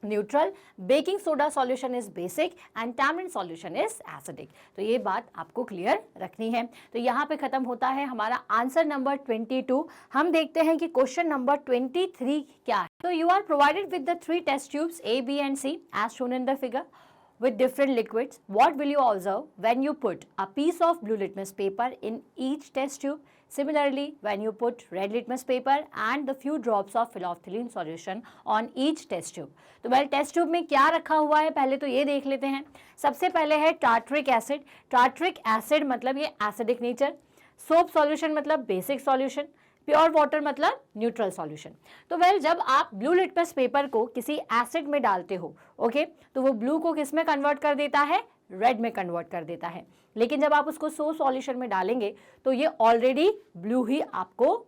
neutral, baking soda solution is basic and tamarind solution is acidic। तो ये बात आपको क्लियर रखनी है। तो यहाँ पे खत्म होता है हमारा आंसर नंबर 22। हम देखते हैं कि क्वेश्चन नंबर 23 क्या है। तो you are provided with the 3 test tubes A, B and C as shown in the figure with different liquids. What will you observe when you put a piece of blue litmus paper in each test tube? Similarly, when you put red litmus paper and the few drops of phenolphthalein solution on each test tube. तो वेल टेस्ट ट्यूब में क्या रखा हुआ है पहले तो ये देख लेते हैं। सबसे पहले है टार्ट्रिक एसिड। टार्ट्रिक एसिड मतलब ये एसिडिक नेचर, सोप सॉल्यूशन मतलब बेसिक सॉल्यूशन, प्योर वाटर मतलब न्यूट्रल सॉल्यूशन। तो वेल जब आप ब्लू लिटमस पेपर को किसी एसिड में डालते हो, ओके, तो वो ब्लू को किस में कन्वर्ट कर देता है, रेड में कन्वर्ट कर देता है। लेकिन जब आप उसको सोप सॉल्यूशन में डालेंगे तो ये ऑलरेडी ब्लू ही आपको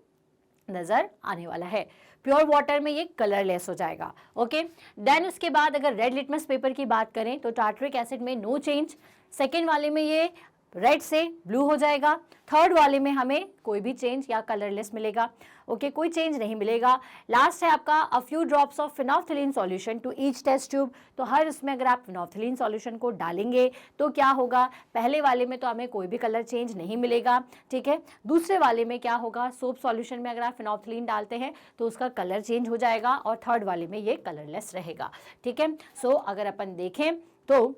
नजर आने वाला है। प्योर वाटर में ये कलरलेस हो जाएगा। ओके, देन उसके बाद अगर रेड लिटमस पेपर की बात करें तो टार्ट्रिक एसिड में नो चेंज, सेकेंड वाले में ये रेड से ब्लू हो जाएगा, थर्ड वाले में हमें कोई भी चेंज या कलरलेस मिलेगा। ओके, कोई चेंज नहीं मिलेगा। लास्ट है आपका a few drops of phenolphthalein solution to each test tube. तो हर इसमें अगर आप फिनॉल्फ्थलीन सॉल्यूशन को डालेंगे तो क्या होगा, पहले वाले में तो हमें कोई भी कलर चेंज नहीं मिलेगा, ठीक है। दूसरे वाले में क्या होगा, सोप सॉल्यूशन में अगर आप फिनॉल्फ्थलीन डालते हैं तो उसका कलर चेंज हो जाएगा और थर्ड वाले में ये कलरलेस रहेगा, ठीक है। सो अगर अपन देखें तो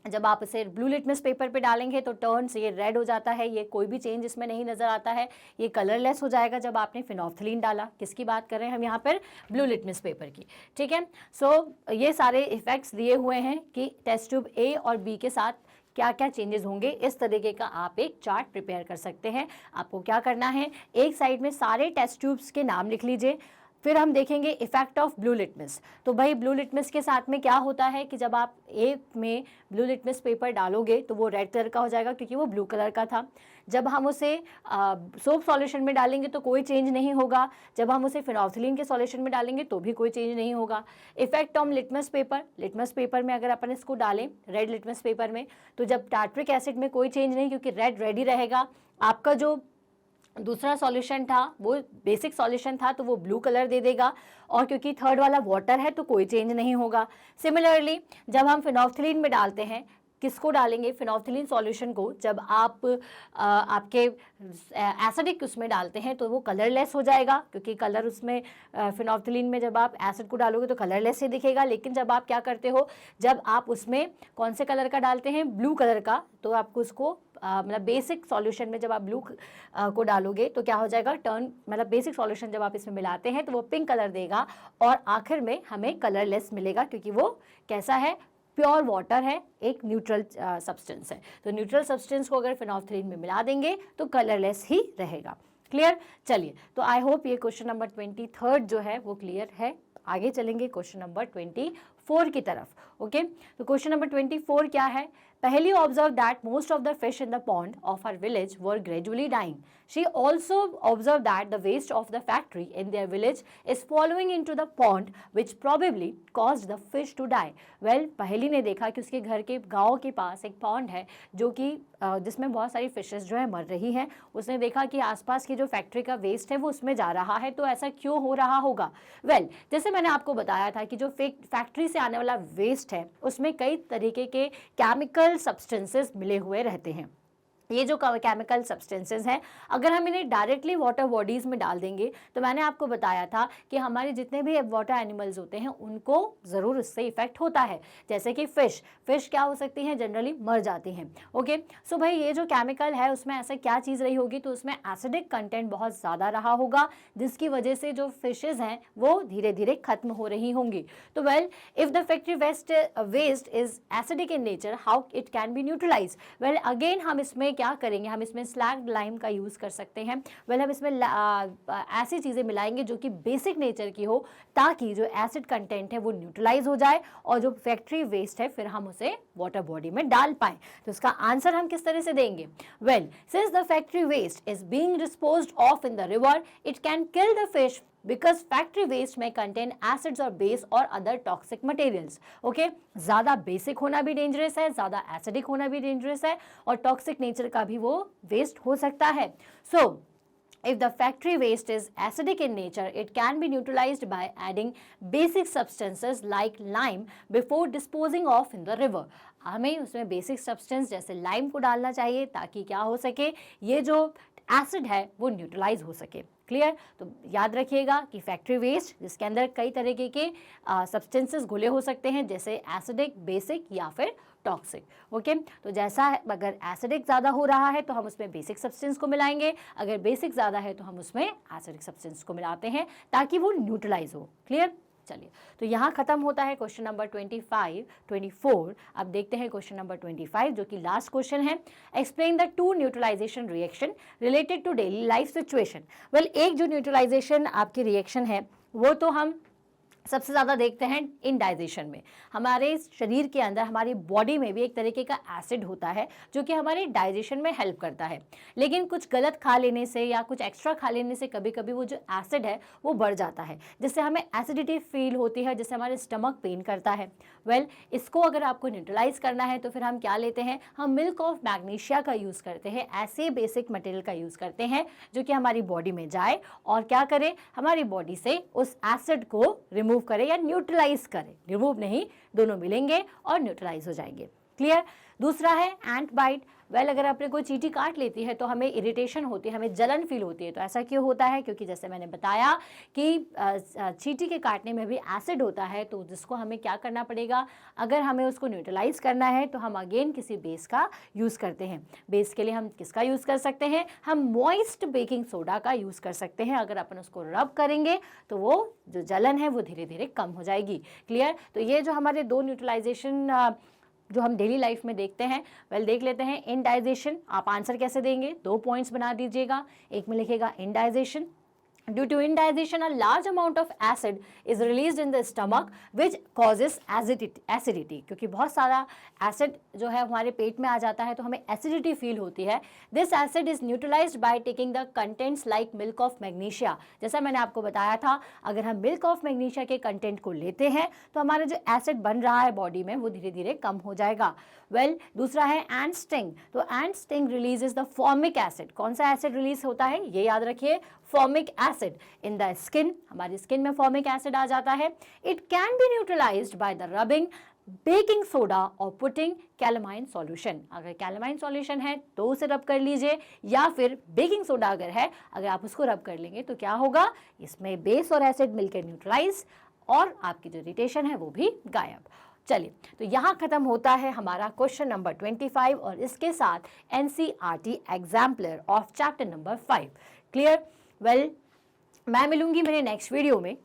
जब आप इसे ब्लू लिटमस पेपर पे डालेंगे तो टर्न से ये रेड हो जाता है, ये कोई भी चेंज इसमें नहीं नज़र आता है। ये कलरलेस हो जाएगा जब आपने फिनॉल्फ्थलीन डाला। किसकी बात कर रहे हैं हम यहाँ पर, ब्लू लिटमस पेपर की, ठीक है। सो ये सारे इफेक्ट्स दिए हुए हैं कि टेस्ट ट्यूब ए और बी के साथ क्या क्या चेंजेस होंगे। इस तरीके का आप एक चार्ट प्रिपेयर कर सकते हैं। आपको क्या करना है, एक साइड में सारे टेस्ट ट्यूब्स के नाम लिख लीजिए, फिर हम देखेंगे इफेक्ट ऑफ ब्लू लिटमस। तो भाई ब्लू लिटमस के साथ में क्या होता है कि जब आप ए में ब्लू लिटमस पेपर डालोगे तो वो रेड कलर का हो जाएगा क्योंकि वो ब्लू कलर का था। जब हम उसे सोप सॉल्यूशन में डालेंगे तो कोई चेंज नहीं होगा, जब हम उसे फिनॉल्फ्थलीन के सॉल्यूशन में डालेंगे तो भी कोई चेंज नहीं होगा। Effect on litmus paper, litmus paper में अगर अपन इसको डालें रेड लिटमस पेपर में तो जब टार्ट्रिक एसिड में कोई चेंज नहीं, क्योंकि रेड रेड ही रहेगा। आपका जो दूसरा सॉल्यूशन था वो बेसिक सॉल्यूशन था तो वो ब्लू कलर दे देगा, और क्योंकि थर्ड वाला वाटर है तो कोई चेंज नहीं होगा। सिमिलरली जब हम फिनॉल्फ्थलीन में डालते हैं, किसको डालेंगे, फिनॉल्फ्थलीन सॉल्यूशन को, जब आप आपके एसिडिक उसमें डालते हैं तो वो कलरलेस हो जाएगा क्योंकि कलर उसमें फिनॉल्फ्थलीन में जब आप एसिड को डालोगे तो कलरलेस ही दिखेगा। लेकिन जब आप क्या करते हो, जब आप उसमें कौन से कलर का डालते हैं, ब्लू कलर का, तो आपको उसको मतलब बेसिक सॉल्यूशन में जब आप ब्लू को डालोगे तो क्या हो जाएगा, टर्न मतलब बेसिक सॉल्यूशन जब आप इसमें मिलाते हैं तो वो पिंक कलर देगा और आखिर में हमें कलरलेस मिलेगा क्योंकि वो कैसा है, प्योर वाटर है, एक न्यूट्रल सब्सटेंस है। तो न्यूट्रल सब्सटेंस को अगर फिनॉल्फ्थलीन में मिला देंगे तो कलरलेस ही रहेगा। क्लियर। चलिए, तो आई होप ये क्वेश्चन नंबर 23 जो है वो क्लियर है। आगे चलेंगे क्वेश्चन नंबर 24 की तरफ। ओके, तो क्वेश्चन नंबर 24 क्या है, पहली observe that most of the fish in the pond of her village were gradually dying. She also observed that the waste of the factory in their village is following into the pond, which probably caused the fish to die. Well, पहली ने देखा कि उसके घर के गांव के पास एक पॉन्ड है जो कि जिसमें बहुत सारी फिशेस जो है मर रही हैं। उसने देखा कि आसपास की जो फैक्ट्री का वेस्ट है वो उसमें जा रहा है, तो ऐसा क्यों हो रहा होगा। वेल, जैसे मैंने आपको बताया था कि जो फैक्ट्री से आने वाला वेस्ट है उसमें कई तरीके के केमिकल सब्सटेंसेस मिले हुए रहते हैं। ये जो केमिकल सब्सटेंसेस हैं, अगर हम इन्हें डायरेक्टली वाटर बॉडीज़ में डाल देंगे तो मैंने आपको बताया था कि हमारे जितने भी वाटर एनिमल्स होते हैं उनको ज़रूर इससे इफेक्ट होता है। जैसे कि फ़िश क्या हो सकती हैं, जनरली मर जाती हैं। ओके, सो भाई ये जो केमिकल है उसमें ऐसा क्या चीज़ रही होगी, तो उसमें एसिडिक कंटेंट बहुत ज़्यादा रहा होगा जिसकी वजह से जो फिशेज़ हैं वो धीरे धीरे खत्म हो रही होंगी। तो well, if the factory waste is acidic in nature, how it can be neutralize. Well, again हम इसमें क्या करेंगे, हम इसमें स्लैग्ड लाइम का यूज़ कर सकते हैं। वेल, हम इसमें ऐसी चीज़ें मिलाएंगे जो कि बेसिक नेचर की हो ताकि जो एसिड कंटेंट है वो न्यूट्रलाइज हो जाए और जो फैक्ट्री वेस्ट है फिर हम उसे वाटर बॉडी में डाल पाएं। तो इसका आंसर हम किस तरह से देंगे, well, since the factory waste is being disposed of in the river, it can kill the fish because factory waste may contain acids or base or other toxic materials. Okay, ज़्यादा बेसिक होना भी डेंजरस है, ज़्यादा एसिडिक होना भी डेंजरस है और टॉक्सिक नेचर का भी वो वेस्ट हो सकता है। So if the factory waste is acidic in nature, it can be neutralized by adding basic substances like lime before disposing of in the river. हमें उसमें बेसिक सब्सटेंस जैसे लाइम को डालना चाहिए ताकि क्या हो सके, ये जो एसिड है वो न्यूट्रलाइज हो सके। क्लियर। तो याद रखिएगा कि फैक्ट्री वेस्ट जिसके अंदर कई तरीके के सब्सटेंसेस घुले हो सकते हैं, जैसे एसिडिक, बेसिक या फिर टॉक्सिक। ओके, तो जैसा है, अगर एसिडिक ज़्यादा हो रहा है तो हम उसमें बेसिक सब्सटेंस को मिलाएंगे, अगर बेसिक ज़्यादा है तो हम उसमें एसिडिक सब्सटेंस को मिलाते हैं ताकि वो न्यूट्रलाइज हो। क्लियर। चलिए, तो यहाँ खत्म होता है क्वेश्चन नंबर 24। अब देखते हैं क्वेश्चन नंबर 25 जो कि लास्ट क्वेश्चन है। Explain the two neutralization reaction related to daily life situation. Well, एक जो न्यूट्रलाइजेशन आपकी रिएक्शन है वो तो हम सबसे ज़्यादा देखते हैं इंडाइजेशन में। हमारे शरीर के अंदर, हमारी बॉडी में भी एक तरीके का एसिड होता है जो कि हमारे डाइजेशन में हेल्प करता है, लेकिन कुछ गलत खा लेने से या कुछ एक्स्ट्रा खा लेने से कभी कभी वो जो एसिड है वो बढ़ जाता है, जिससे हमें एसिडिटी फील होती है, जिससे हमारे स्टमक पेन करता है। वेल, इसको अगर आपको न्यूट्रलाइज करना है तो फिर हम क्या लेते हैं, हम मिल्क ऑफ मैग्नीशिया का यूज़ करते हैं, ऐसे बेसिक मटेरियल का यूज़ करते हैं जो कि हमारी बॉडी में जाए और क्या करे, हमारी बॉडी से उस एसिड को रिमूव करे या न्यूट्रलाइज करे। रिमूव नहीं, दोनों मिलेंगे और न्यूट्रलाइज हो जाएंगे। क्लियर। दूसरा है एंट बाइट। वेल, अगर अपने कोई चींटी काट लेती है तो हमें इरिटेशन होती है, हमें जलन फील होती है। तो ऐसा क्यों होता है? क्योंकि जैसे मैंने बताया कि चींटी के काटने में भी एसिड होता है, तो जिसको हमें क्या करना पड़ेगा, अगर हमें उसको न्यूट्रलाइज करना है तो हम अगेन किसी बेस का यूज़ करते हैं। बेस के लिए हम किसका यूज़ कर सकते हैं, हम मॉइस्ट बेकिंग सोडा का यूज़ कर सकते हैं। अगर अपन उसको रब करेंगे तो वो जो जलन है वो धीरे धीरे कम हो जाएगी। क्लियर। तो ये जो हमारे दो न्यूट्रलाइजेशन जो हम डेली लाइफ में देखते हैं, वेल देख लेते हैं। इंडाइजेशन, आप आंसर कैसे देंगे, 2 पॉइंट्स बना दीजिएगा। एक में लिखेगा indigestion, due to indigestion a large amount of acid is released in the stomach which causes acidity. क्योंकि बहुत सारा एसिड जो है हमारे पेट में आ जाता है तो हमें एसिडिटी फील होती है। This acid is neutralised by taking the contents like milk of magnesia. जैसा मैंने आपको बताया था, अगर हम मिल्क ऑफ मैग्नीशिया के कंटेंट को लेते हैं तो हमारा जो एसिड बन रहा है बॉडी में वो धीरे धीरे कम हो जाएगा। वेल, दूसरा है एंट स्टिंग। तो ant sting releases the formic acid. कौन सा एसिड रिलीज होता है, ये याद रखिए, formic acid in the skin. हमारी स्किन में फॉर्मिक एसिड आ जाता है। It can be neutralised by the rubbing baking soda और पुटिंग कैलामाइन सॉल्यूशन। अगर कैलामाइन सॉल्यूशन है तो उसे रब कर लीजिए, या फिर बेकिंग सोडा अगर है, अगर आप उसको रब कर लेंगे तो क्या होगा, इसमें बेस और एसिड मिलकर न्यूट्रलाइज और आपकी जो इरिटेशन है वो भी गायब। चलिए, तो यहाँ खत्म होता है हमारा क्वेश्चन नंबर 25 और इसके साथ NCERT exemplar of chapter number 5। Clear. Well, मैं मिलूंगी मेरे नेक्स्ट वीडियो में।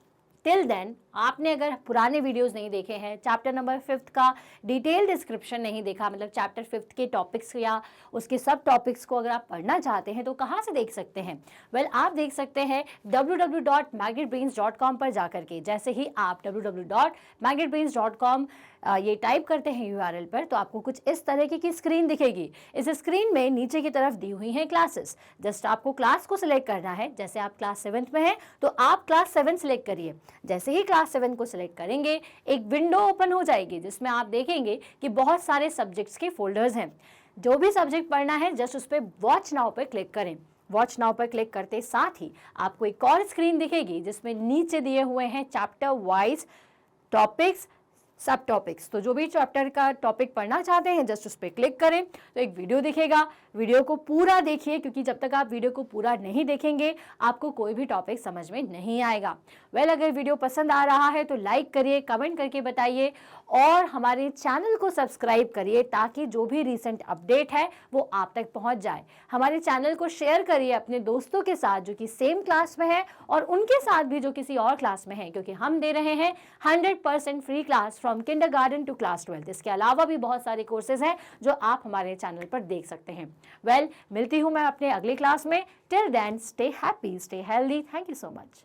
टिल देन, आपने अगर पुराने वीडियोस नहीं देखे हैं, चैप्टर नंबर 5 का डिटेल डिस्क्रिप्शन नहीं देखा, मतलब चैप्टर 5 के टॉपिक्स या उसके सब टॉपिक्स को अगर आप पढ़ना चाहते हैं तो कहाँ से देख सकते हैं? वेल, आप देख सकते हैं www.magnetbrains.com पर जाकर के। जैसे ही आप www.magnetbrains.com ये टाइप करते हैं URL पर, तो आपको कुछ इस तरीके की स्क्रीन दिखेगी। इस स्क्रीन में नीचे की तरफ दी हुई हैं क्लासेस। जस्ट आपको क्लास को सिलेक्ट करना है। जैसे आप क्लास 7th में हैं तो आप क्लास 7 सिलेक्ट करिए। जैसे ही क्लास 7 को सिलेक्ट करेंगे, एक विंडो ओपन हो जाएगी जिसमें आप देखेंगे कि बहुत सारे सब्जेक्ट्स के फोल्डर्स हैं। जो भी सब्जेक्ट पढ़ना है जस्ट उस पर वॉच नाउ पर क्लिक करें। वॉच नाउ पर क्लिक करते साथ ही आपको एक और स्क्रीन दिखेगी जिसमें नीचे दिए हुए हैं चैप्टर वाइज टॉपिक्स, सब टॉपिक्स। तो जो भी चैप्टर का टॉपिक पढ़ना चाहते हैं जस्ट उस पर क्लिक करें तो एक वीडियो दिखेगा। वीडियो को पूरा देखिए, क्योंकि जब तक आप वीडियो को पूरा नहीं देखेंगे आपको कोई भी टॉपिक समझ में नहीं आएगा। वेल, अगर वीडियो पसंद आ रहा है तो लाइक करिए, कमेंट करके बताइए और हमारे चैनल को सब्सक्राइब करिए ताकि जो भी रिसेंट अपडेट है वो आप तक पहुंच जाए। हमारे चैनल को शेयर करिए अपने दोस्तों के साथ जो कि सेम क्लास में है और उनके साथ भी जो किसी और क्लास में है, क्योंकि हम दे रहे हैं 100% free class from kindergarten to class 12। इसके अलावा भी बहुत सारे कोर्सेज हैं जो आप हमारे चैनल पर देख सकते हैं। वेल, मिलती हूं मैं अपने अगले क्लास में। Till then, stay happy, stay healthy. Thank you so much.